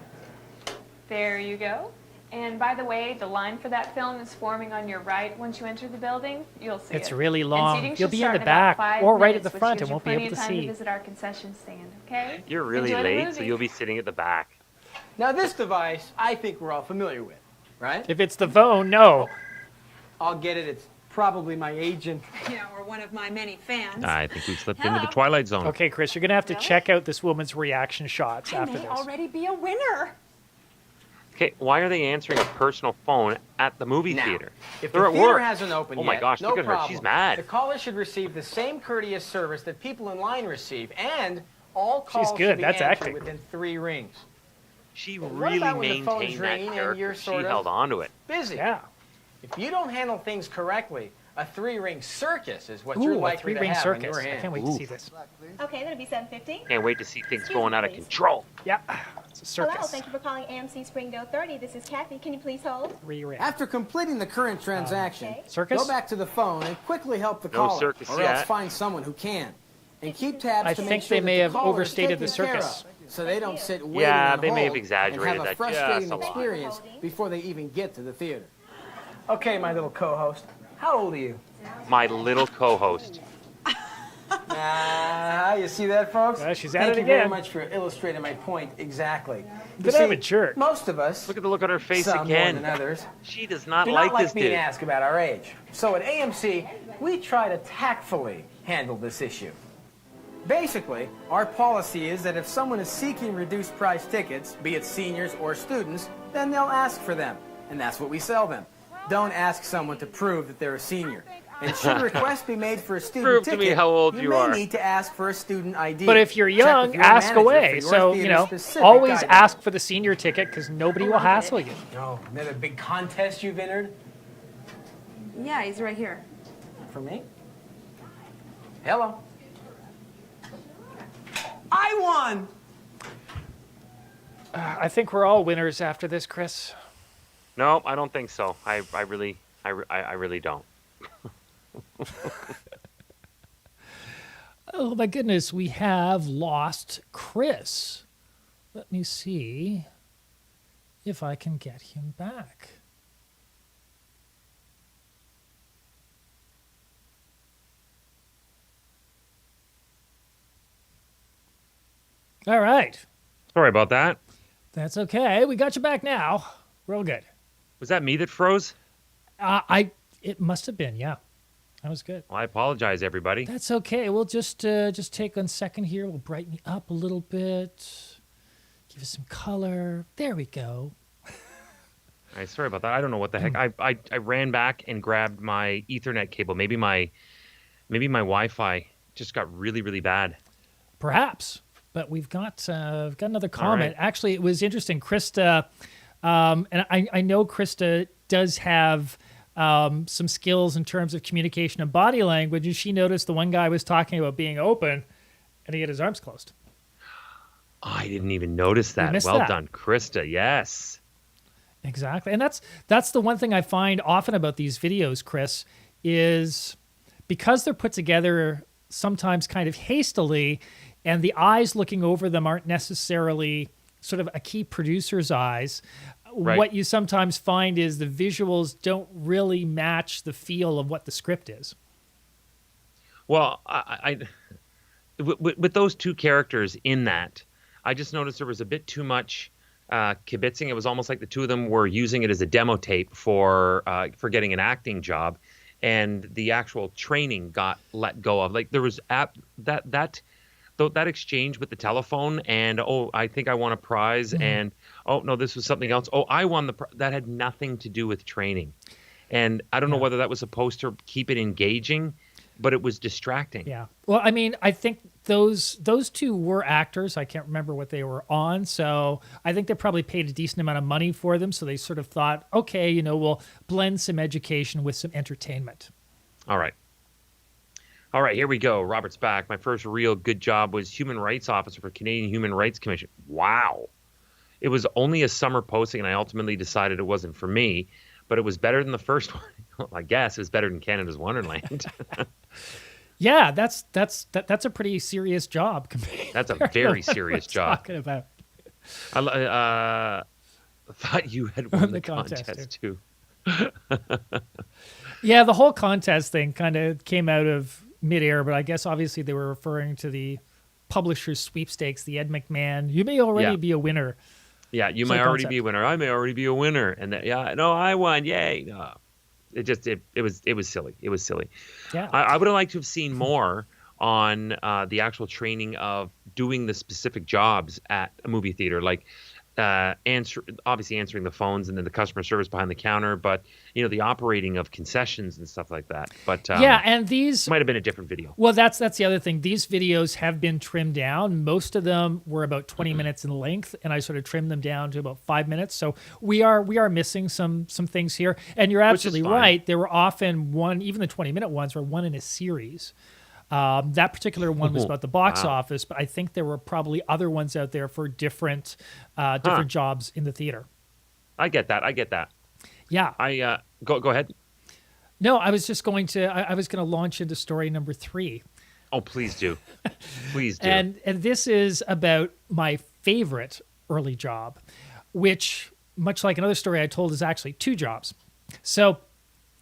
There you go. And by the way, the line for that film is forming on your right. Once you enter the building, you'll see It's it. really And long. seating You'll should be in start the about back 5 or right at minutes, the front which and gives you won't be able plenty to of time see. visit our concession stand, okay? You're really Enjoy the late, movie. so you'll be sitting at the back. Now this device, I think we're all familiar with, right? If it's the phone, no. I'll get it. It's probably my agent. Yeah, or one of my many fans. I think we've slipped into the Twilight Zone. Okay, Chris, you're going to have to check out this woman's reaction shots I after may this. already be a winner. Okay, why are they answering a personal phone at the movie Now, theater? If They're the at theater work. hasn't opened Oh yet, my gosh, no look at her. problem. She's mad. The caller should receive the same courteous service that people in line receive, and all calls She's good. should be That's answered acting. within 3 rings. She What really about when the phone's maintained that ringing and character. you're She sort of held on to it. busy? Yeah. If you don't handle things correctly, a 3-ring circus is what you're Ooh, a likely to 3-ring have circus. in your I hands. can't wait to see this. Okay, that'll be $7.50. Can't wait to see things going out of control. Yeah, it's a Hello, circus. thank you for calling AMC Springdale 30. This is Kathy. Can you please hold? 3-ring. After completing the current transaction, Okay. Circus? go back to the phone and quickly help the No caller, circus or yet. else find someone who can. And keep tabs I to make think sure they that may the have caller is overstated the taken care circus. of, so they don't sit waiting Yeah, on they may have hold exaggerated and have a that frustrating just a lot. experience before they even get to the theater. Okay, my little co-host, how old are you? My little co-host. You see that, folks? She's at Thank it you very again. much for illustrating my point exactly. You Good, I'm see, a jerk. most of us, Look at the look on her face some again. more than others, She does not do like not like this being dude. asked about our age. So at AMC, we try to tactfully handle this issue. Basically, our policy is that if someone is seeking reduced price tickets, be it seniors or students, then they'll ask for them, and that's what we sell them. Don't ask someone to prove that they're a senior. And should a request be made for a student Prove ticket, to me how old you may are. need to ask for a student ID. But if you're Check young, with your ask manager away. for your So, theater's specific always guidelines. ask for the senior ticket because nobody will hassle you. Oh, another big contest you've entered? Yeah, he's right here. For me? Hello. I won! I think we're all winners after this, Chris. No, I don't think so. I really don't. Oh my goodness, we have lost Chris. Let me see if I can get him back. All right. Sorry about that. That's okay. We got you back now. Real good. Was that me that froze? It must have been, yeah. That was good. Well, I apologize, everybody. That's okay. We'll just take 1 second here. We'll brighten you up a little bit. Give us some color. There we go. Sorry about that. I don't know what the heck. I ran back and grabbed my Ethernet cable. Maybe my Wi-Fi just got really, really bad. Perhaps. But we've got another comment. Right. Actually, it was interesting. Krista, and I know Krista does have some skills in terms of communication and body language, and she noticed the one guy was talking about being open, and he had his arms closed. Oh, I didn't even notice that. missed Well that. done, Krista. Yes. Exactly. And that's the one thing I find often about these videos, Chris, is because they're put together sometimes kind of hastily, and the eyes looking over them aren't necessarily sort of a key producer's eyes. Right. What you sometimes find is the visuals don't really match the feel of what the script is. Well, with those two characters in that, I just noticed there was a bit too much kibitzing. It was almost like the two of them were using it as a demo tape for getting an acting job, and the actual training got let go of. Like there was that exchange with the telephone, and I think I won a prize, and no, this was something else. I won that had nothing to do with training, and I don't know whether that was supposed to keep it engaging, but it was distracting. Yeah. Well, I mean, I think those two were actors. I can't remember what they were on, so I think they probably paid a decent amount of money for them. So they sort of thought, okay, we'll blend some education with some entertainment. All right, here we go. Robert's back. My first real good job was Human Rights Officer for Canadian Human Rights Commission. Wow. It was only a summer posting, and I ultimately decided it wasn't for me, but it was better than the first one. Well, I guess it was better than Canada's Wonderland. Yeah, that's a pretty serious job. That's a very serious job. Talking about. I thought you had won the contest too. Yeah, the whole contest thing kind of came out of midair, but I guess obviously they were referring to the publisher's sweepstakes, the Ed McMahon. You may already be a winner. Yeah, you may already be a winner. I may already be a winner, and I won. Yay! No. It was silly. It was silly. Yeah, I would have liked to have seen more on the actual training of doing the specific jobs at a movie theater, like obviously answering the phones and then the customer service behind the counter, but the operating of concessions and stuff like that. But and these might have been a different video. Well, that's the other thing. These videos have been trimmed down. Most of them were about 20 minutes in length, and I sort of trimmed them down to about 5 minutes. So we are missing some things here. And you're absolutely right. There were often even the 20-minute ones were one in a series. That particular one was about the box office, but I think there were probably other ones out there for different jobs in the theater. I get that. Yeah. I go ahead. No, I was just going to. I was going to launch into story number 3. Oh, please do, please do. And this is about my favorite early job, which, much like another story I told, is actually 2 jobs. So,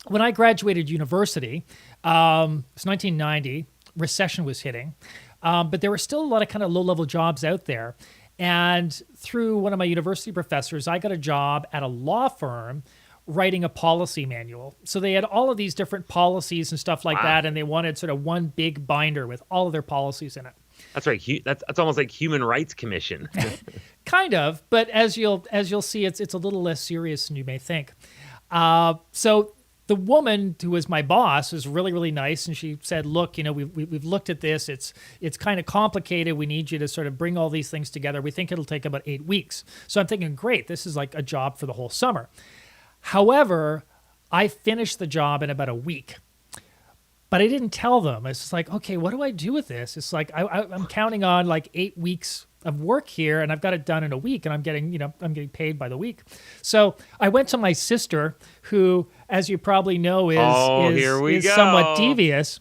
when I graduated university, it was 1990. Recession was hitting, but there were still a lot of kind of low-level jobs out there. And through one of my university professors, I got a job at a law firm writing a policy manual. So they had all of these different policies and stuff like that, and they wanted sort of one big binder with all of their policies in it. That's right. That's almost like Human Rights Commission. Kind of, but as you'll see, it's a little less serious than you may think. So the woman who was my boss was really, really nice, and she said, "Look, we've looked at this. It's kind of complicated. We need you to sort of bring all these things together. We think it'll take about 8 weeks." So I'm thinking, great, this is like a job for the whole summer. However, I finished the job in about a week. But I didn't tell them. It's just like, okay, what do I do with this? It's like I'm counting on like 8 weeks of work here, and I've got it done in a week, and I'm getting paid by the week. So I went to my sister, who, as you probably know, is somewhat devious.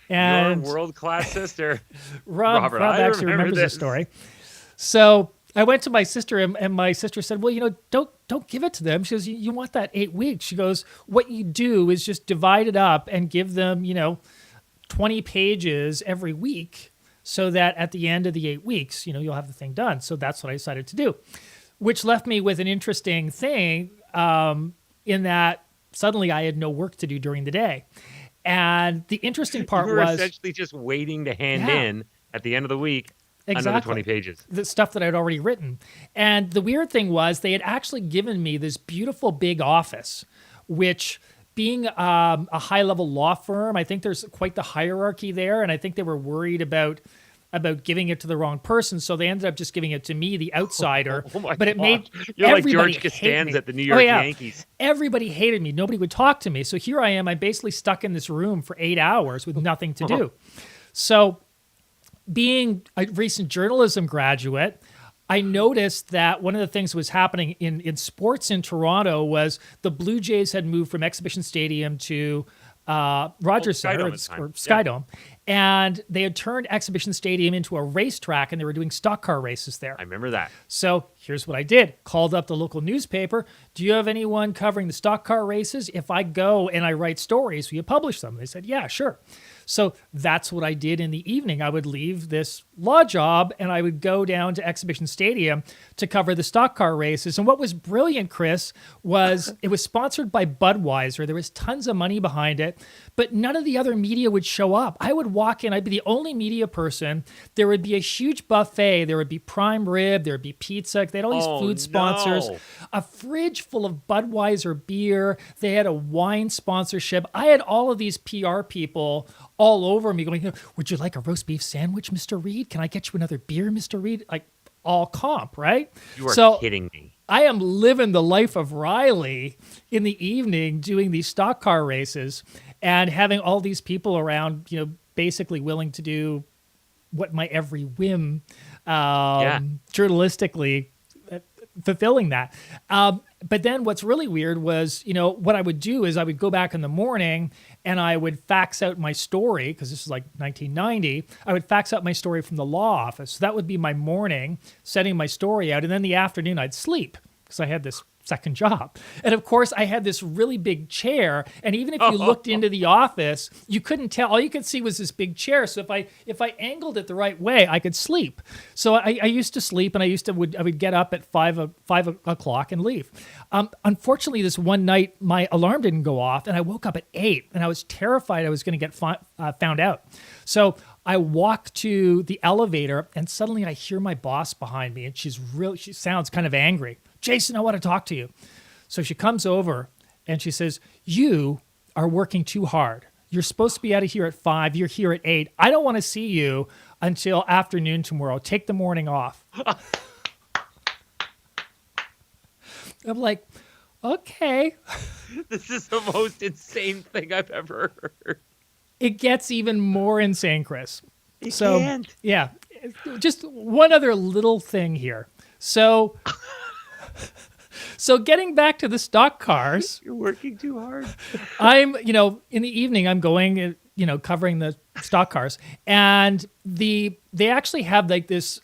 And your world-class sister, Robert actually remembers this story. So I went to my sister, and my sister said, "Well, don't give it to them." She goes, "You want that 8 weeks?" She goes, "What you do is just divide it up and give them, 20 pages every week, so that at the end of the 8 weeks, you'll have the thing done." So that's what I decided to do, which left me with an interesting thing in that suddenly I had no work to do during the day. And the interesting part you were was essentially just waiting to hand in at the end of the week. Another 20 pages. The stuff that I'd already written. And the weird thing was they had actually given me this beautiful big office, which being a high-level law firm, I think there's quite the hierarchy there. And I think they were worried about giving it to the wrong person. So they ended up just giving it to me, the outsider. But it made You're like everybody George hate me. Costanza at the New York Yankees. Everybody hated me. Nobody would talk to me. So here I am. I'm basically stuck in this room for 8 hours with nothing to do. So being a recent journalism graduate, I noticed that one of the things that was happening in sports in Toronto was the Blue Jays had moved from Exhibition Stadium to Rogers Center, or Skydome, and they had turned Exhibition Stadium into a racetrack, and they were doing stock car races there. I remember that. So here's what I did. Called up the local newspaper. "Do you have anyone covering the stock car races? If I go and I write stories, will you publish them?" They said, "Yeah, sure." So that's what I did in the evening. I would leave this law job and I would go down to Exhibition Stadium to cover the stock car races. And what was brilliant, Chris, was it was sponsored by Budweiser. There was tons of money behind it, but none of the other media would show up. I would walk in, I'd be the only media person. There would be a huge buffet. There would be prime rib. There would be pizza. They had all these food sponsors, a fridge full of Budweiser beer. They had a wine sponsorship. I had all of these PR people all over me going, "Would you like a roast beef sandwich, Mr. Reid? Can I get you another beer, Mr. Reid?" Like all comp, right? You are kidding me. I am living the life of Riley in the evening doing these stock car races and having all these people around, basically willing to do what my every whim journalistically fulfilling that. But then what's really weird was, what I would do is I would go back in the morning and I would fax out my story, because this is like 1990. I would fax out my story from the law office. So that would be my morning, sending my story out. And then the afternoon I'd sleep because I had this second job. And of course I had this really big chair. And even if you looked into the office, you couldn't tell. All you could see was this big chair. So if I angled it the right way, I could sleep. So I used to sleep, and I would get up at 5 o'clock and leave. Unfortunately, this one night my alarm didn't go off, and I woke up at 8, and I was terrified I was going to get found out. So I walk to the elevator, and suddenly I hear my boss behind me, and she sounds kind of angry. "Jason, I want to talk to you." So she comes over and she says, "You are working too hard. You're supposed to be out of here at 5. You're here at 8. I don't want to see you until afternoon tomorrow. Take the morning off." I'm like, okay. This is the most insane thing I've ever heard. It gets even more insane, Chris. You can't. Yeah. Just one other little thing here. So getting back to the stock cars. You're working too hard. I'm, in the evening, I'm going, covering the stock cars. And they actually have like this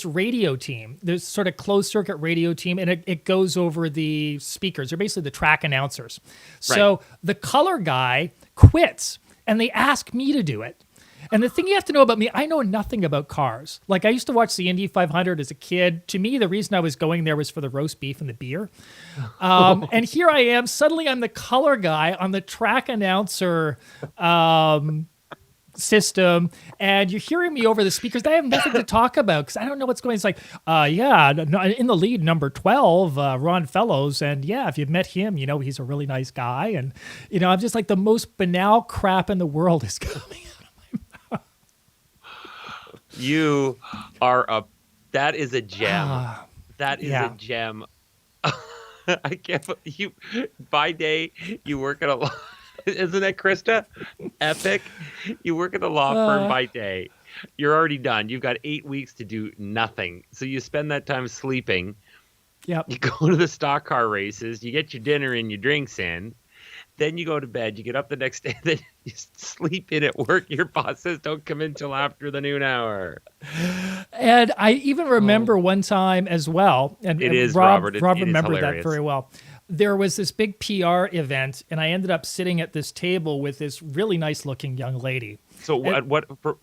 radio team, this sort of closed circuit radio team, and it goes over the speakers. They're basically the track announcers. So the color guy quits, and they ask me to do it. And the thing you have to know about me, I know nothing about cars. Like, I used to watch the Indy 500 as a kid. To me, the reason I was going there was for the roast beef and the beer. And here I am. Suddenly, I'm the color guy on the track announcer system, and you're hearing me over the speakers. I have nothing to talk about because I don't know what's going on. It's like, in the lead, number 12, Ron Fellows. And yeah, if you've met him, you know, he's a really nice guy. And, you know, I'm just like, the most banal crap in the world is coming out of my mouth. You are that is a gem. That is a gem. I can't, by day, you work at a isn't that Krista? Epic. You work at a law firm by day. You're already done. You've got 8 weeks to do nothing. So you spend that time sleeping. Yep. You go to the stock car races. You get your dinner and your drinks in. Then you go to bed. You get up the next day. Then you sleep in at work. Your boss says don't come in till after the noon hour. And I even remember one time as well. And Rob remembered that very well. There was this big PR event, and I ended up sitting at this table with this really nice-looking young lady. So what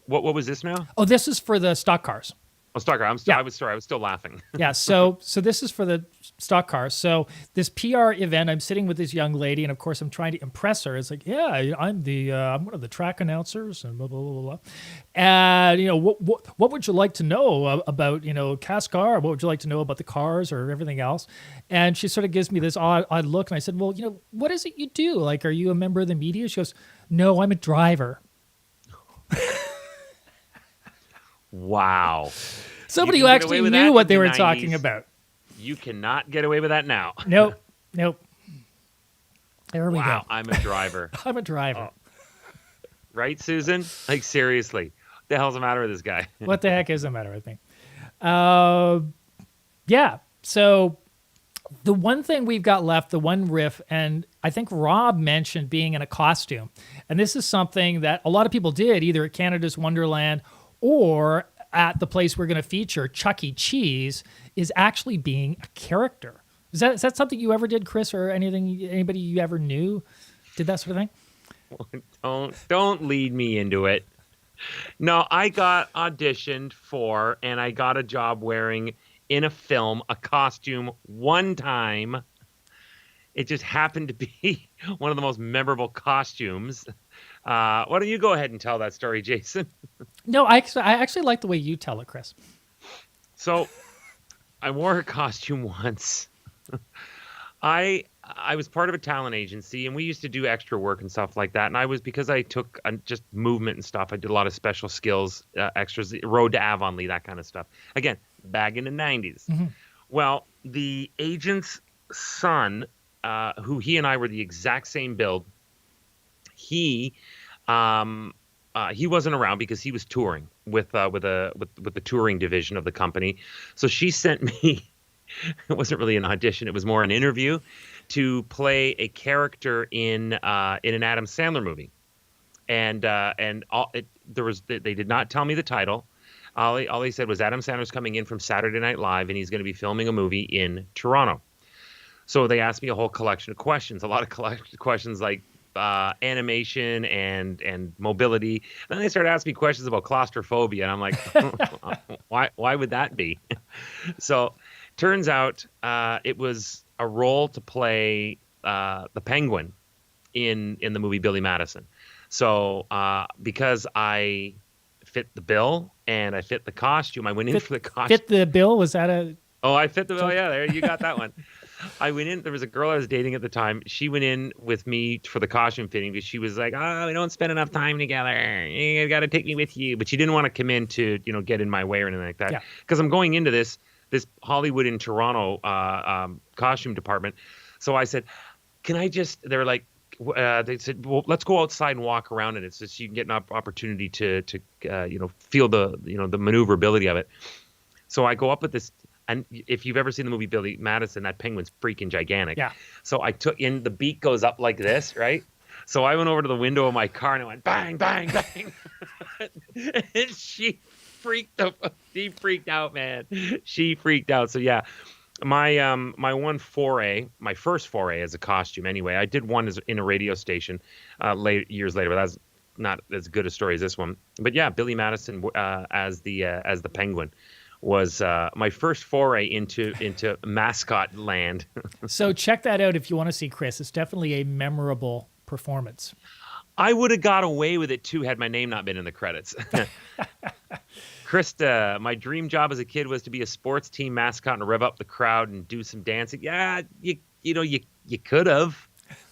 was this now? Oh, this is for the stock cars. Oh, stock car. I was still laughing. Yeah. So this is for the stock cars. So this PR event, I'm sitting with this young lady, and of course I'm trying to impress her. It's like, yeah, I'm one of the track announcers, and blah blah blah blah. And you know, what would you like to know about, you know, CASCAR? What would you like to know about the cars or everything else? And she sort of gives me this odd look, and I said, well, you know, what is it you do? Like, are you a member of the media? She goes, no, I'm a driver. Wow. Somebody who actually knew what they were talking about. You cannot get away with that now. Nope. There we go. Wow, I'm a driver. I'm a driver. Right, Susan? Like, seriously. What the hell's the matter with this guy? What the heck is the matter with me? Yeah. So the one thing we've got left, the one riff, and I think Rob mentioned being in a costume. And this is something that a lot of people did, either at Canada's Wonderland or at the place we're going to feature, Chuck E. Cheese, is actually being a character. Is that something you ever did, Chris, or anybody you ever knew did that sort of thing? Don't lead me into it. No, I got auditioned for, and I got a job wearing in a film a costume one time. It just happened to be one of the most memorable costumes. Why don't you go ahead and tell that story, Jason? No, I actually like the way you tell it, Chris. So I wore a costume once. I was part of a talent agency, and we used to do extra work and stuff like that. And because I took just movement and stuff, I did a lot of special skills, extras, Road to Avonlea, that kind of stuff. Again, back in the 90s. Mm-hmm. Well, the agent's son, who he and I were the exact same build, he wasn't around because he was touring with the touring division of the company. So she sent me. It wasn't really an audition; it was more an interview to play a character in an Adam Sandler movie. And they did not tell me the title. All they said was Adam Sandler's coming in from Saturday Night Live, and he's going to be filming a movie in Toronto. So they asked me a whole collection of questions, a lot of questions like animation and mobility. Then they started asking me questions about claustrophobia, and I'm like, why would that be? So turns out it was a role to play the Penguin in the movie Billy Madison. So because I fit the bill and I fit the costume, I went in for the costume. Fit the bill? Was that a... Oh, I fit the bill. Yeah, there you got that one. I went in. There was a girl I was dating at the time. She went in with me for the costume fitting because she was like, "Oh, we don't spend enough time together. You got to take me with you." But she didn't want to come in to, get in my way or anything like that. Because I'm going into this Hollywood in Toronto costume department. So I said, "Can I just?" They were like, they said, "Well, let's go outside and walk around in it, so you can get an opportunity to feel the maneuverability of it." So I go up with this. And if you've ever seen the movie Billy Madison, that penguin's freaking gigantic. Yeah. So I took in, the beak goes up like this, right? So I went over to the window of my car and I went bang, bang, bang. And she freaked out, man. She freaked out. So yeah, my first foray as a costume anyway, I did one in a radio station years later, but that's not as good a story as this one. But yeah, Billy Madison as the penguin was my first foray into mascot land. So check that out if you want to see Chris. It's definitely a memorable performance. I would have got away with it too had my name not been in the credits. Krista, my dream job as a kid was to be a sports team mascot and rev up the crowd and do some dancing. Yeah, you could have.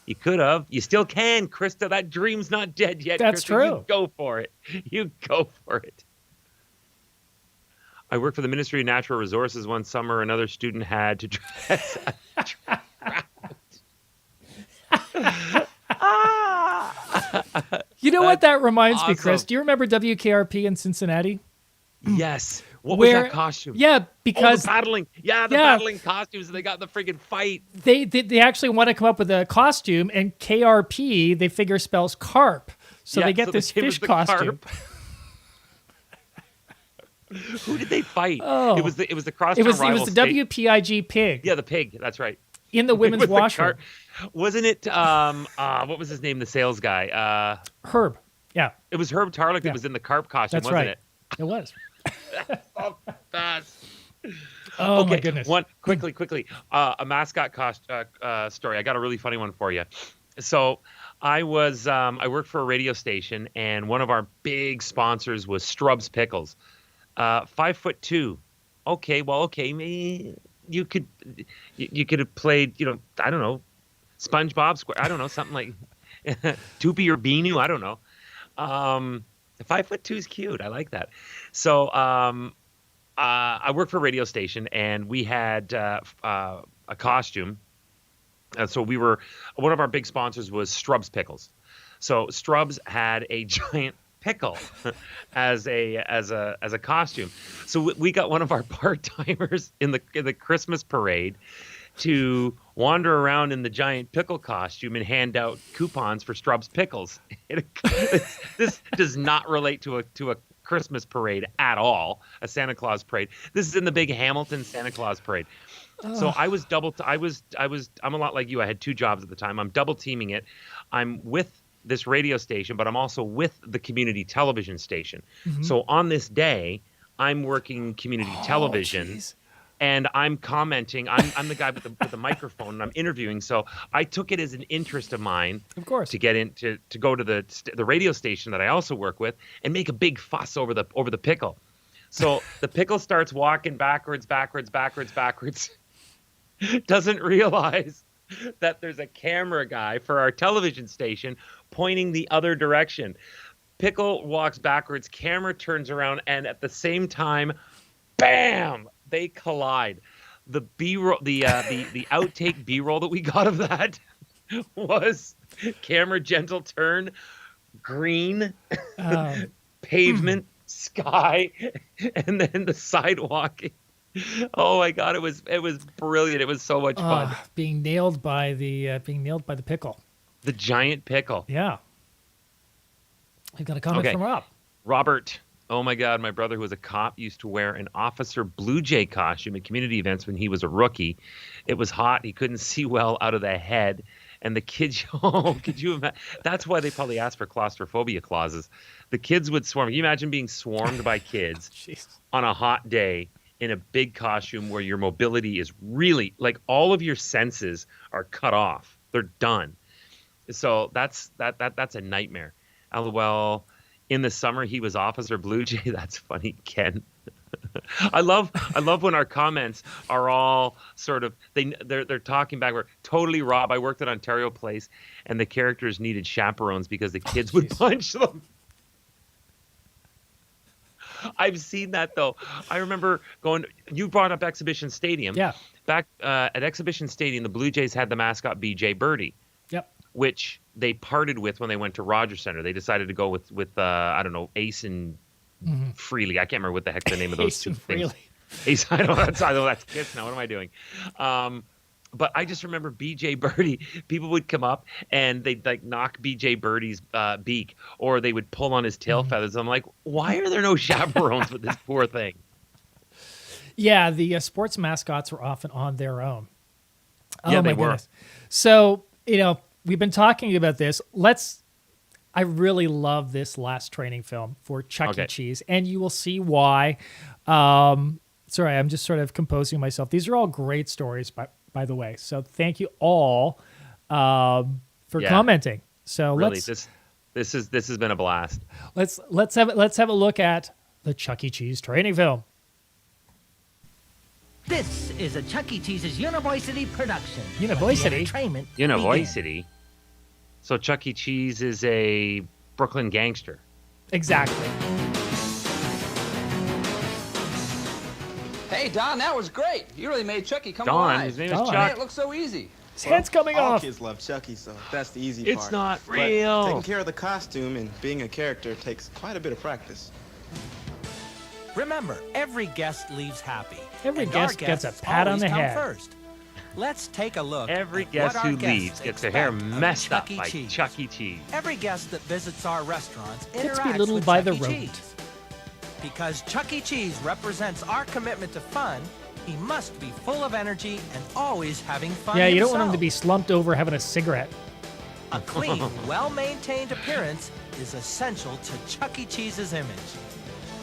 You could have. You still can, Krista. That dream's not dead yet. That's Krista. true. You go for it. You go for it. I worked for the Ministry of Natural Resources one summer. Another student had to dress as a You know what that reminds me, awesome. Chris? Do you remember WKRP in Cincinnati? Yes. What was that costume? Yeah, because the paddling. Yeah, the paddling costumes. They got the friggin' fight. They actually want to come up with a costume, and KRP they figure spells carp, so they get this fish costume. Who did they fight? Oh, it was the crosstown rival. It was the WPIG pig. Yeah, the pig. That's right. In the women's washroom. Wasn't it? What was his name? The sales guy. Herb. Yeah. It was Herb Tarlick that was in the carp costume, That's wasn't right. it? It was. So fast. Oh okay, my goodness! One quickly. A mascot story. I got a really funny one for you. So I worked for a radio station, and one of our big sponsors was Strub's Pickles. 5'2". Okay. You could have played, I don't know, SpongeBob Square. I don't know, something like Toopy or Beanu. I don't know. 5'2" is cute. I like that. So I worked for a radio station, and we had a costume. So one of our big sponsors was Strub's Pickles. So Strub's had a giant pickle as a costume. So we got one of our part-timers in the Christmas parade to wander around in the giant pickle costume and hand out coupons for Strub's Pickles. This does not relate to a Christmas parade at all, a Santa Claus parade. This is in the big Hamilton Santa Claus parade. So I was I'm a lot like you. I had two jobs at the time. I'm double teaming it. I'm with this radio station, but I'm also with the community television station. Mm-hmm. So on this day, I'm working community television. Geez. And I'm commenting. I'm the guy with the microphone, and I'm interviewing. So I took it as an interest of mine, of course, to get into to go to the radio station that I also work with and make a big fuss over the pickle. So the pickle starts walking backwards. Doesn't realize that there's a camera guy for our television station pointing the other direction. Pickle walks backwards. Camera turns around, and at the same time, bam! They collide. The B-roll, the outtake B-roll that we got of that was camera gentle turn, green, pavement, sky, and then the sidewalk. Oh my God, it was brilliant. It was so much fun. Being nailed by the pickle. The giant pickle. Yeah. I've got a comment from Rob. Robert. Oh my God, my brother who was a cop used to wear an Officer Blue Jay costume at community events when he was a rookie. It was hot. He couldn't see well out of the head. And the kids, could you imagine? That's why they probably asked for claustrophobia clauses. The kids would swarm. Can you imagine being swarmed by kids on a hot day in a big costume where your mobility is really, like, all of your senses are cut off. They're done. So that's a nightmare. LOL. In the summer, he was Officer Blue Jay. That's funny, Ken. I love when our comments are all sort of they're talking backward. Totally, Rob. I worked at Ontario Place, and the characters needed chaperones because the kids would punch them. I've seen that though. I remember going. You brought up Exhibition Stadium. Yeah. Back at Exhibition Stadium, the Blue Jays had the mascot BJ Birdie. Yep. Which they parted with when they went to Rogers Center. They decided to go with I don't know, Ace and Freely. I can't remember what the heck the name of those two things. Ace, I don't know. That's Kiss now. What am I doing? But I just remember BJ Birdie. People would come up and they'd like knock BJ Birdie's beak, or they would pull on his tail feathers. I'm like, why are there no chaperones with this poor thing? Yeah, the sports mascots were often on their own. Yeah, they were. Goodness. So, we've been talking about this. I really love this last training film for Chuck E. Cheese, and you will see why. Sorry, I'm just sort of composing myself. These are all great stories, by the way. So thank you all for commenting. So really, this This has been a blast. Let's have a look at the Chuck E. Cheese training film. This is a Chuck E. Cheese's University production. University? University. So Chuck E. Cheese is a Brooklyn gangster. Exactly. Hey, Don, that was great. You really made Chucky come Don, alive. his name is Chuck. It looks so easy. His head's coming all off. Kids love Chucky, so that's the easy It's part. not But real. taking care of the costume and being a character takes quite a bit of practice. Remember, every guest leaves happy. Every and our guest gets a guests pat on always the come head. First. Let's take a look. Every at guest what our who guests leaves gets their hair expect of messed up Chuck E. by Cheese. Chuck E. Cheese. Every guest that visits our restaurants Gets interacts belittled with by Chuck the E. rodent. Cheese. Because Chuck E. Cheese represents our commitment to fun, he must be full of energy and always having fun. Yeah, you don't himself. want him to be slumped over having a cigarette. A clean, well-maintained appearance is essential to Chuck E. Cheese's image.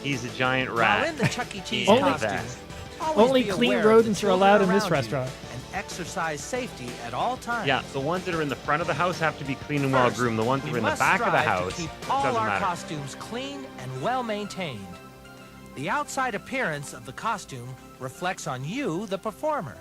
He's a giant While rat. in the Chuck E. Cheese Only- costume, Only be clean aware of the rodents are allowed in children this around you restaurant. And exercise safety at all times. Yeah, the ones that are in the front of the house have to be clean and well groomed. The ones that are in the back of the house, to keep it all doesn't our matter. costumes clean and well maintained. The outside appearance of the costume reflects on you, the performer.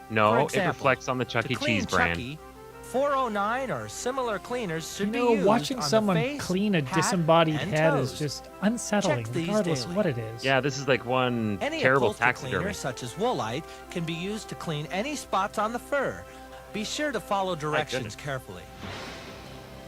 No, For it example, reflects on the Chuck to E. clean Cheese brand. Chucky, 409 or similar cleaners should be You know, used watching on the someone face, clean a hat, disembodied and head toes. is just unsettling, Check these regardless of daily. what it is. Yeah, this is like one Any terrible upholstery taxidermy. cleaner, such as Woolite, can be used to clean any spots on the fur. Be sure to follow directions carefully.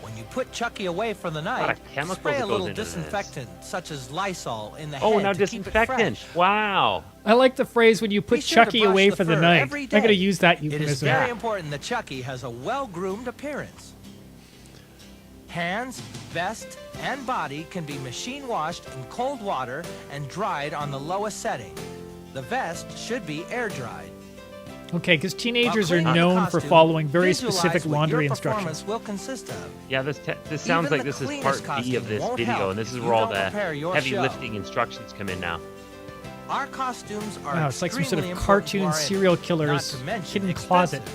When you put Chucky away for the night, of chemicals spray that a goes little into this. disinfectant, such as Lysol, in the Oh, head now to keep it disinfectant. fresh. Wow. I like the phrase when you put Be sure to Chucky brush away the for the fur night. every I'm going to day. use that It is euphemism. very important that Chucky has a well-groomed appearance. Hands, vest, and body can be machine washed in cold water and dried on the lowest setting. The vest should be air dried. Okay, because teenagers While are cleaning the known for costume, following very visualize specific what laundry your instructions. performance will consist of. Yeah, this sounds Even like the this is cleanest part B of costume this won't video, help and this if is you where all don't the prepare your heavy show. lifting instructions come in now. Our costumes are Wow, it's like some sort extremely of important to cartoon our serial image, killer's not to mention hidden expensive. closet.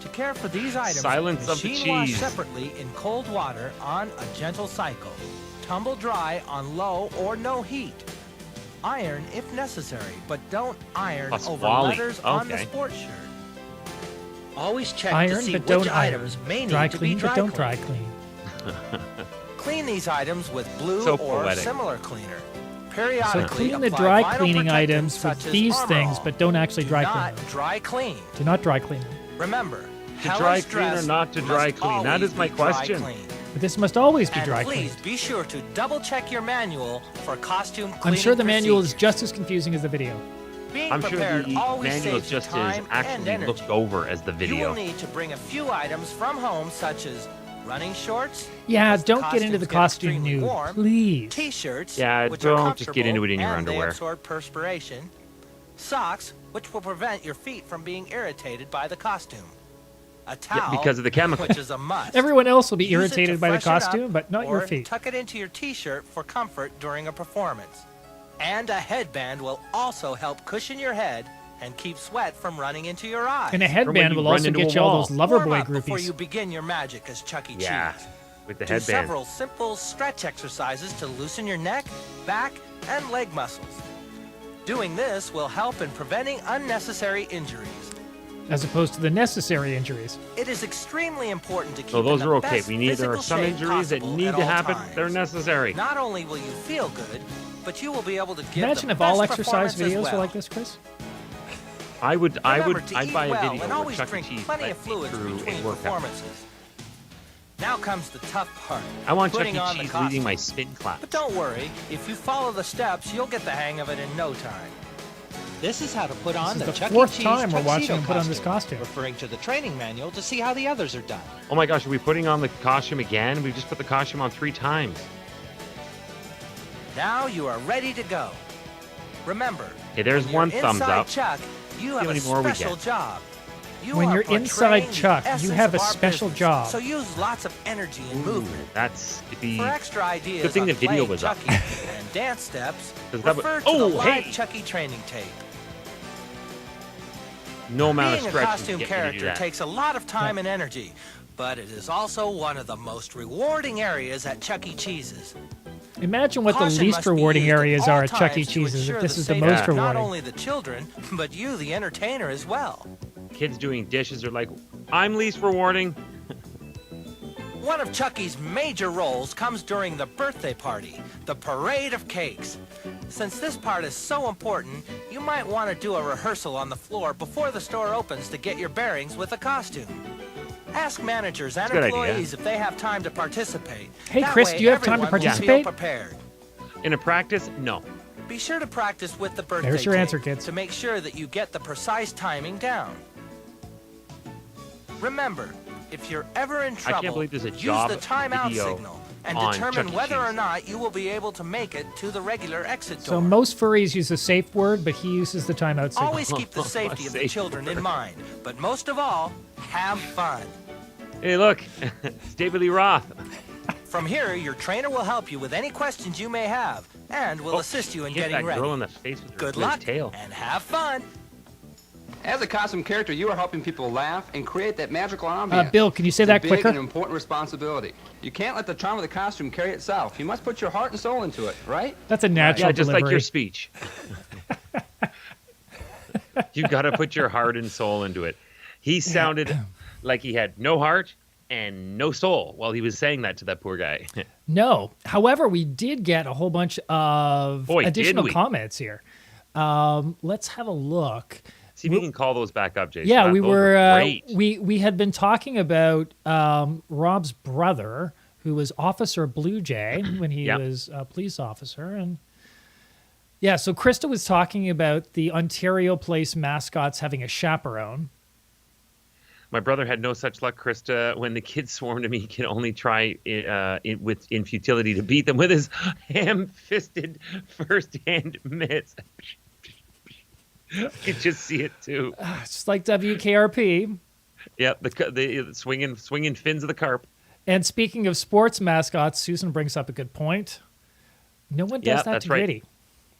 To care for these items, Silence of the machine wash cheese. separately in cold water on a gentle cycle. Tumble dry on low or no heat. Iron if necessary, but don't iron Plus over Wally. letters on the Okay. sports shirt. Always check to Iron, see but which don't iron. items may Dry need to be clean, but dry don't cleaned. dry clean. Clean these items with blue So or poetic. similar cleaner. So Periodically clean the apply dry vinyl cleaning protectants items with such as these Armor things, All. but don't actually Do dry not clean them. dry clean. Do not dry clean them. Remember, To Helen's dry clean or dress not to dry must clean? That always is my be dry question. clean. But this must always be And dry please cleaned. be sure to double check your manual for costume I'm cleaning sure the manual is procedures. just as confusing as the video. Being I'm sure prepared the always manual is saves you just as time and actually energy. looked over as the You video. will need to bring a few items from home, such as running shorts. Yeah, because the don't get into the costumes get costume extremely nude, warm, please. T-shirts, Yeah, which are don't just get into it in your comfortable underwear. and they absorb perspiration. Socks, which will prevent your feet from being irritated by the costume. A towel, because of the chemical. which is a must. Everyone else will be Use it to irritated by the freshen up costume, but not your or feet. Tuck it into your T-shirt for comfort during a performance. And a headband will also help cushion your head and keep sweat from running into your eyes. And a headband you will run also into get a you all wall. those lover Warm boy up before you groupies. begin your magic as Chuck E. Yeah, Cheese. with the Do headband. several simple stretch exercises to loosen your neck, back, and leg muscles. Doing this will help in preventing unnecessary injuries. As opposed to the necessary injuries. It is extremely important to keep So those in are the okay. best There are physical some shape injuries that possible need at to all happen. times. They're necessary. Not only will you feel good, but you will be able to give Imagine the if all best exercise performance as videos well. were like this, Chris. I'd Remember to eat buy a well video and where always Chuck E. drink Cheese plenty led of me fluids through between a workout. performances. Now comes the tough part. I want Chuck putting E. on the Cheese costume. leading my spin clap. But don't worry, if you follow the steps, you'll get the hang of it in no time. This is how to put on This the is the Chuck E. fourth Cheese time we're watching tuxedo him put on this costume. referring to the training manual to see how the others are done. Oh my gosh, are we putting on the costume again? We just put the costume on 3 times. Now you are ready to go. Remember, Okay, there's when you're one thumbs inside up. Chuck, you how have a many more we special get? job. You When are you're inside portraying the Chuck, you essence have a of our special business, job. So use lots of energy and movement. That's the For extra ideas good thing on the video playing was up. Chucky and dance steps, 'Cause that refer would- to the Oh, live hey! Chucky training tape. No amount Being of a stretching costume to get me to do character that. takes a lot of time and energy, but it is also one of the most rewarding areas at Chuck E. Cheese's. Imagine what the Caution least must be rewarding used at areas all are at Chuck E. times to Cheese's. ensure If this the is the safety most of rewarding. Not only the children, but you, the entertainer, as well. Kids doing dishes are like, I'm least rewarding. One of Chucky's major roles comes during the birthday party, the parade of cakes. Since this part is so important, you might want to do a rehearsal on the floor before the store opens to get your bearings with a costume. Ask managers and That's a good employees if they have time to participate. Hey, That Chris, way do you have time to everyone will feel participate? prepared. In a practice, no. Be sure to practice with the birthday There's your cake answer, kids. to make sure that you get the precise timing down. Remember, if you're ever in trouble, can't believe there's a use job the timeout video signal and on determine Chuck E. whether or Cheese. not you will be able to make it to the regular exit So door. most furries use a safe word, but he uses the timeout signal. Always keep the safety of the Safe children in word. mind, but most of all, have fun. Hey, look, it's David Lee Roth. From here, your trainer will help you with any questions you may have and will assist you in Hit getting that ready. girl in the face with her Good his luck tail. and have fun. As a costume character, you are helping people laugh and create that magical ambiance. Bill, can you say It's a that big quicker? and important responsibility. You can't let the charm of the costume carry itself. You must put your heart and soul into it, right? That's a natural Yeah, just like delivery. your speech. You got to put your heart and soul into it. He sounded like he had no heart and no soul while he was saying that to that poor guy. No. However, we did get a whole bunch of Boy, did additional we. comments here. Let's have a look. See if you can call those back up, Jason. Yeah, Those we were were. great. We had been talking about Rob's brother, who was Officer Blue Jay when he Yep. was a police officer, and yeah. So Krista was talking about the Ontario Place mascots having a chaperone. My brother had no such luck, Krista. When the kids swarmed him, he could only try in futility to beat them with his ham-fisted first-hand mitts. I could just see it too. It's like WKRP. Yep, the swinging fins of the carp. And speaking of sports mascots, Susan brings up a good point. No one does Yep, that that's to right. Gritty.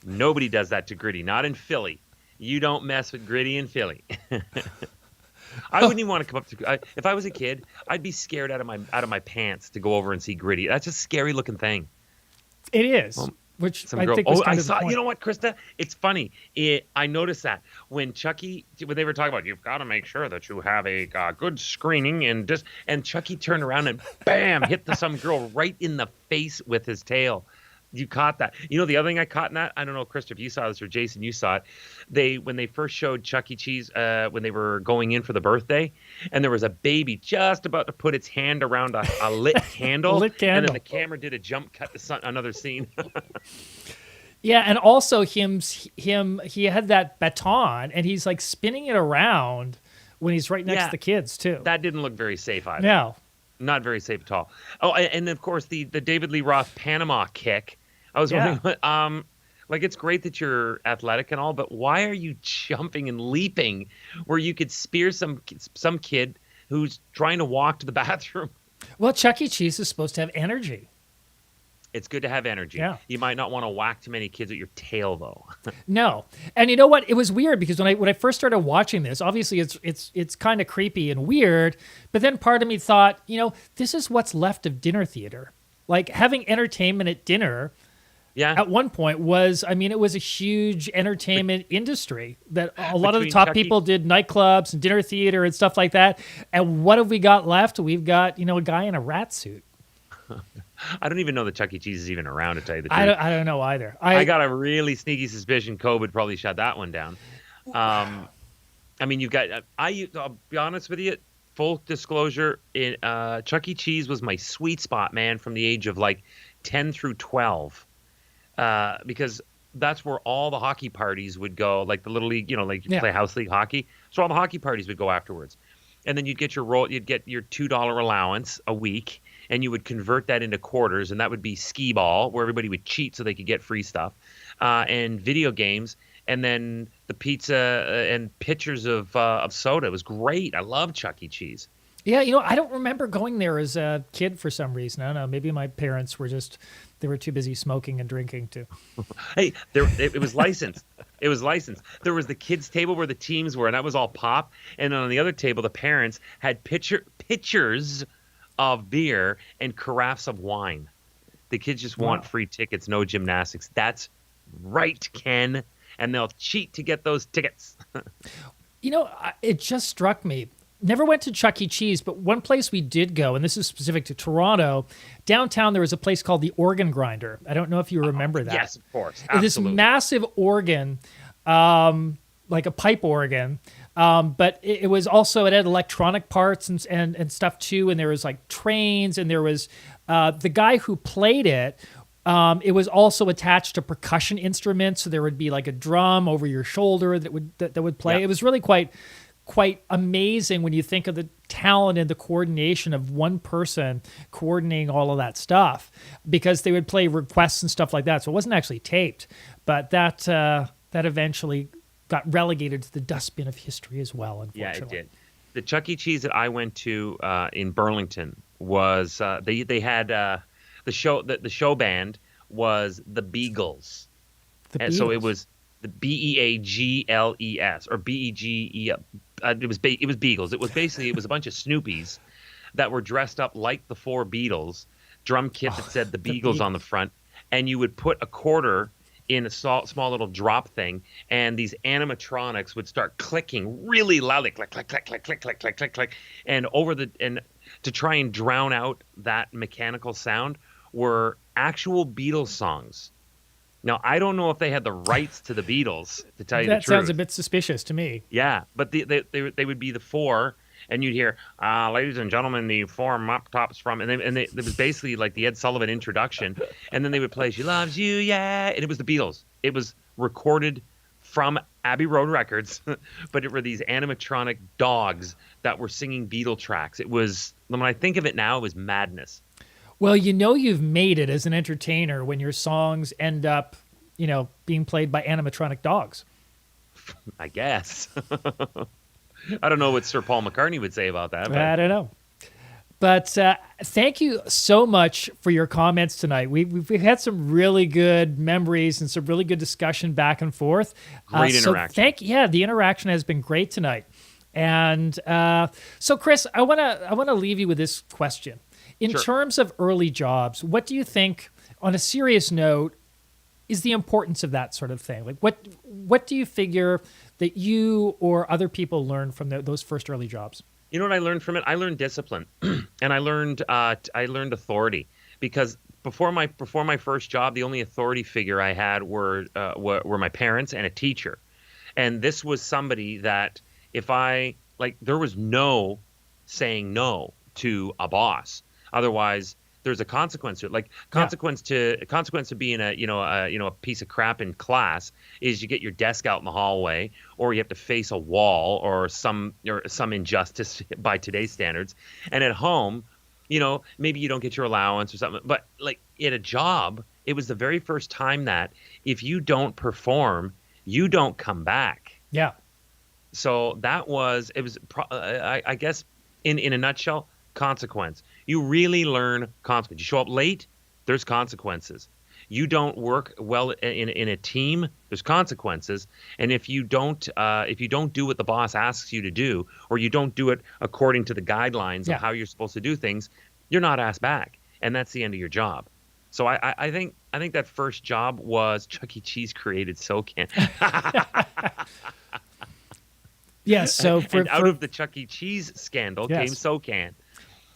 Nobody does that to Gritty. Not in Philly. You don't mess with Gritty in Philly. I wouldn't even want to come up to. If I was a kid, I'd be scared out of my pants to go over and see Gritty. That's a scary looking thing. It is, which Some I girl. think was Oh, kind I of the saw. point. You know what, Krista? It's funny. I noticed that when they were talking about, you've got to make sure that you have a good screening, and Chucky turned around and bam, hit some girl right in the face with his tail. You caught that. You know, the other thing I caught in that, I don't know, Krista, if you saw this or Jason, you saw it. When they first showed Chuck E. Cheese, when they were going in for the birthday, and there was a baby just about to put its hand around a lit candle. Lit And candle. then the camera did a jump cut to another scene. Yeah, and also he had that baton, and he's like spinning it around when he's right next Yeah. to the kids too. That didn't look very safe either. No. Not very safe at all. Oh, and of course the David Lee Roth Panama kick. I was Yeah. wondering, like it's great that you're athletic and all, but why are you jumping and leaping where you could spear some kid who's trying to walk to the bathroom? Well, Chuck E. Cheese is supposed to have energy. It's good to have energy. Yeah. You might not want to whack too many kids with your tail, though. No, and you know what? It was weird because when I first started watching this, obviously it's kind of creepy and weird. But then part of me thought, this is what's left of dinner theater. Like having entertainment at dinner. Yeah. At one point it was a huge entertainment industry that a lot of the Between top Chuck E. people did nightclubs and dinner theater and stuff like that. And what have we got left? We've got, a guy in a rat suit. I don't even know that Chuck E. Cheese is even around, to tell you the truth. I don't know either. I got a really sneaky suspicion COVID probably shut that one down. You've got. I'll be honest with you. Full disclosure, Chuck E. Cheese was my sweet spot, man, from the age of like 10 through 12, because that's where all the hockey parties would go, like the little league, play house league hockey. So all the hockey parties would go afterwards, and then you'd get your $2 allowance a week. And you would convert that into quarters, and that would be skee ball, where everybody would cheat so they could get free stuff, and video games, and then the pizza and pitchers of soda. It was great. I love Chuck E. Cheese. Yeah, I don't remember going there as a kid for some reason. I don't know. Maybe my parents were they were too busy smoking and drinking too. Hey, it was licensed. It was licensed. There was the kids' table where the teams were, and that was all pop. And on the other table, the parents had pitchers of beer and carafes of wine. The kids just want free tickets, no gymnastics. That's right, Ken. And they'll cheat to get those tickets. It just struck me. Never went to Chuck E. Cheese, but one place we did go, and this is specific to Toronto, downtown there was a place called the Organ Grinder. I don't know if you remember that. Yes, of course. Absolutely. This massive organ, like a pipe organ, but it was also, it had electronic parts and stuff too, and there was like trains, and there was the guy who played it. It was also attached to percussion instruments, so there would be like a drum over your shoulder that would play. Yep. It was really quite amazing when you think of the talent and the coordination of one person coordinating all of that stuff, because they would play requests and stuff like that. So it wasn't actually taped, but that eventually got relegated to the dustbin of history as well, unfortunately. Yeah, it did. The Chuck E. Cheese that I went to in Burlington was they had the show band was the Beagles. And so it was the Beagles or Begel. It was Beagles. It was basically it was a bunch of Snoopies that were dressed up like the four Beatles, drum kit that said the Beagles on the front, and you would put a quarter in a small little drop thing, and these animatronics would start clicking really loudly, click, click, click, click, click, click, click, click, click, and to try and drown out that mechanical sound were actual Beatles songs. Now, I don't know if they had the rights to the Beatles, to tell you the truth. That sounds a bit suspicious to me. Yeah, but they would be the four, and you'd hear, ladies and gentlemen, the four mop tops from, and it was basically like the Ed Sullivan introduction, and then they would play She Loves You, Yeah, and it was the Beatles. It was recorded from Abbey Road Records, but it were these animatronic dogs that were singing Beatle tracks. It was, when I think of it now, it was madness. Well, you've made it as an entertainer when your songs end up, being played by animatronic dogs. I guess. I don't know what Sir Paul McCartney would say about that. But. I don't know. But thank you so much for your comments tonight. We've had some really good memories and some really good discussion back and forth. Great interaction. The interaction has been great tonight. And so, Chris, I want to leave you with this question. In terms of early jobs, what do you think, on a serious note, is the importance of that sort of thing? Like, what do you figure that you or other people learn from those first early jobs? You know what I learned from it? I learned discipline, and I learned authority, because before my first job, the only authority figure I had were my parents and a teacher, and this was somebody that there was no saying no to a boss. Otherwise, there's a consequence to it. Like consequence to being a piece of crap in class is you get your desk out in the hallway, or you have to face a wall, or some injustice by today's standards. And at home, maybe you don't get your allowance or something. But like at a job, it was the very first time that if you don't perform, you don't come back. Yeah. So I guess in a nutshell, consequence. You really learn consequence. You show up late, there's consequences. You don't work well in a team, there's consequences. And if you don't do what the boss asks you to do, or you don't do it according to the guidelines of how you're supposed to do things, you're not asked back, and that's the end of your job. So I think that first job was Chuck E. Cheese created SoCan. Yes. So out of the Chuck E. Cheese scandal came SoCan.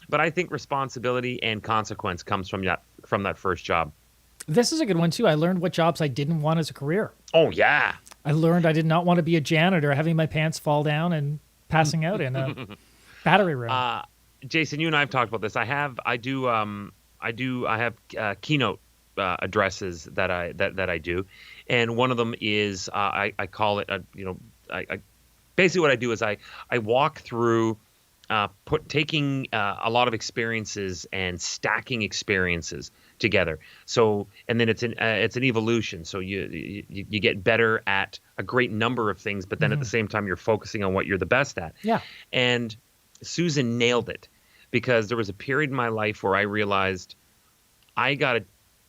But I think responsibility and consequence comes from that first job. This is a good one too. I learned what jobs I didn't want as a career. Oh yeah. I learned I did not want to be a janitor, having my pants fall down and passing out in a battery room. Jason, you and I have talked about this. I have keynote addresses that I do, and one of them is I call it basically what I do is I walk through. Taking a lot of experiences and stacking experiences together. So, and then it's an evolution. So you get better at a great number of things, but then at the same time you're focusing on what you're the best at. Yeah. And Susan nailed it, because there was a period in my life where I realized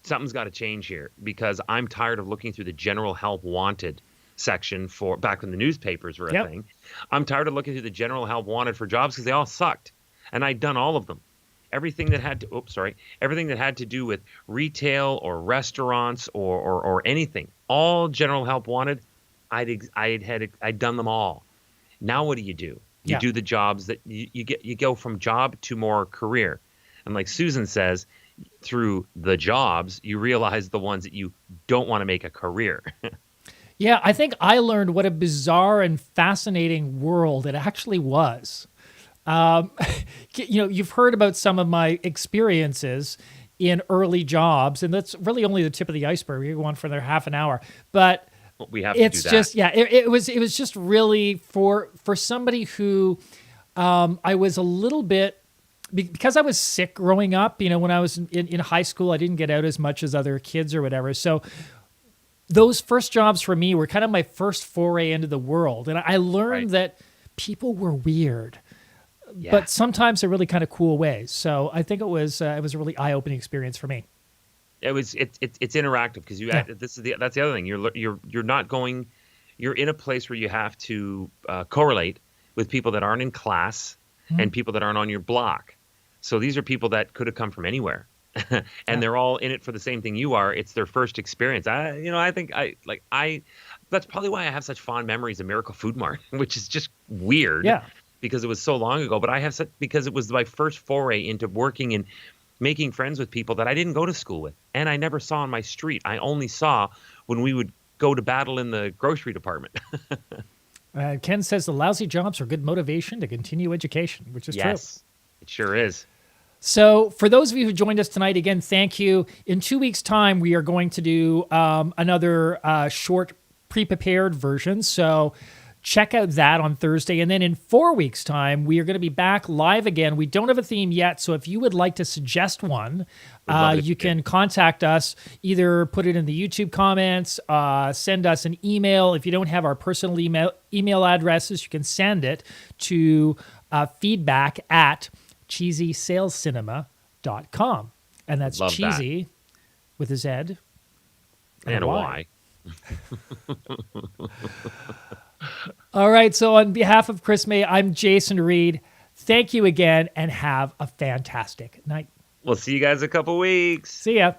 something's got to change here, because I'm tired of looking through the general help wanted section for back when the newspapers were a thing. I'm tired of looking through the general help wanted for jobs because they all sucked, and I'd done all of them. Everything that had to do with retail or restaurants or anything, all general help wanted, I'd done them all. Now what do? You do the jobs that you go from job to more career. And like Susan says, through the jobs, you realize the ones that you don't want to make a career. Yeah, I think I learned what a bizarre and fascinating world it actually was. You've heard about some of my experiences in early jobs, and that's really only the tip of the iceberg. We could go on for another half an hour, but we have to do that. It was just really for somebody who I was a little bit, because I was sick growing up. When I was in high school, I didn't get out as much as other kids or whatever. So those first jobs for me were kind of my first foray into the world, and I learned that people were weird. Yeah. But sometimes they're really kind of cool ways. So I think it was a really eye-opening experience for me. It's interactive, because that's the other thing. You're in a place where you have to correlate with people that aren't in class and people that aren't on your block. So these are people that could have come from anywhere, and they're all in it for the same thing you are. It's their first experience. I think that's probably why I have such fond memories of Miracle Food Mart, which is just weird. Yeah. Because it was so long ago, but because it was my first foray into working and making friends with people that I didn't go to school with, and I never saw on my street. I only saw when we would go to battle in the grocery department. Ken says the lousy jobs are good motivation to continue education, which is true. Yes, it sure is. So for those of you who joined us tonight, again, thank you. In 2 weeks' time, we are going to do another short pre-prepared version. So check out that on Thursday. And then in 4 weeks' time, we are going to be back live again. We don't have a theme yet, so if you would like to suggest one, you can contact us. Either put it in the YouTube comments, send us an email. If you don't have our personal email addresses, you can send it to feedback@cheezysalescinema.com. And that's Love cheesy with a Z and a Y. All right, so on behalf of Chris May, I'm Jason Reid. Thank you again, and have a fantastic night. We'll see you guys in a couple weeks. See ya.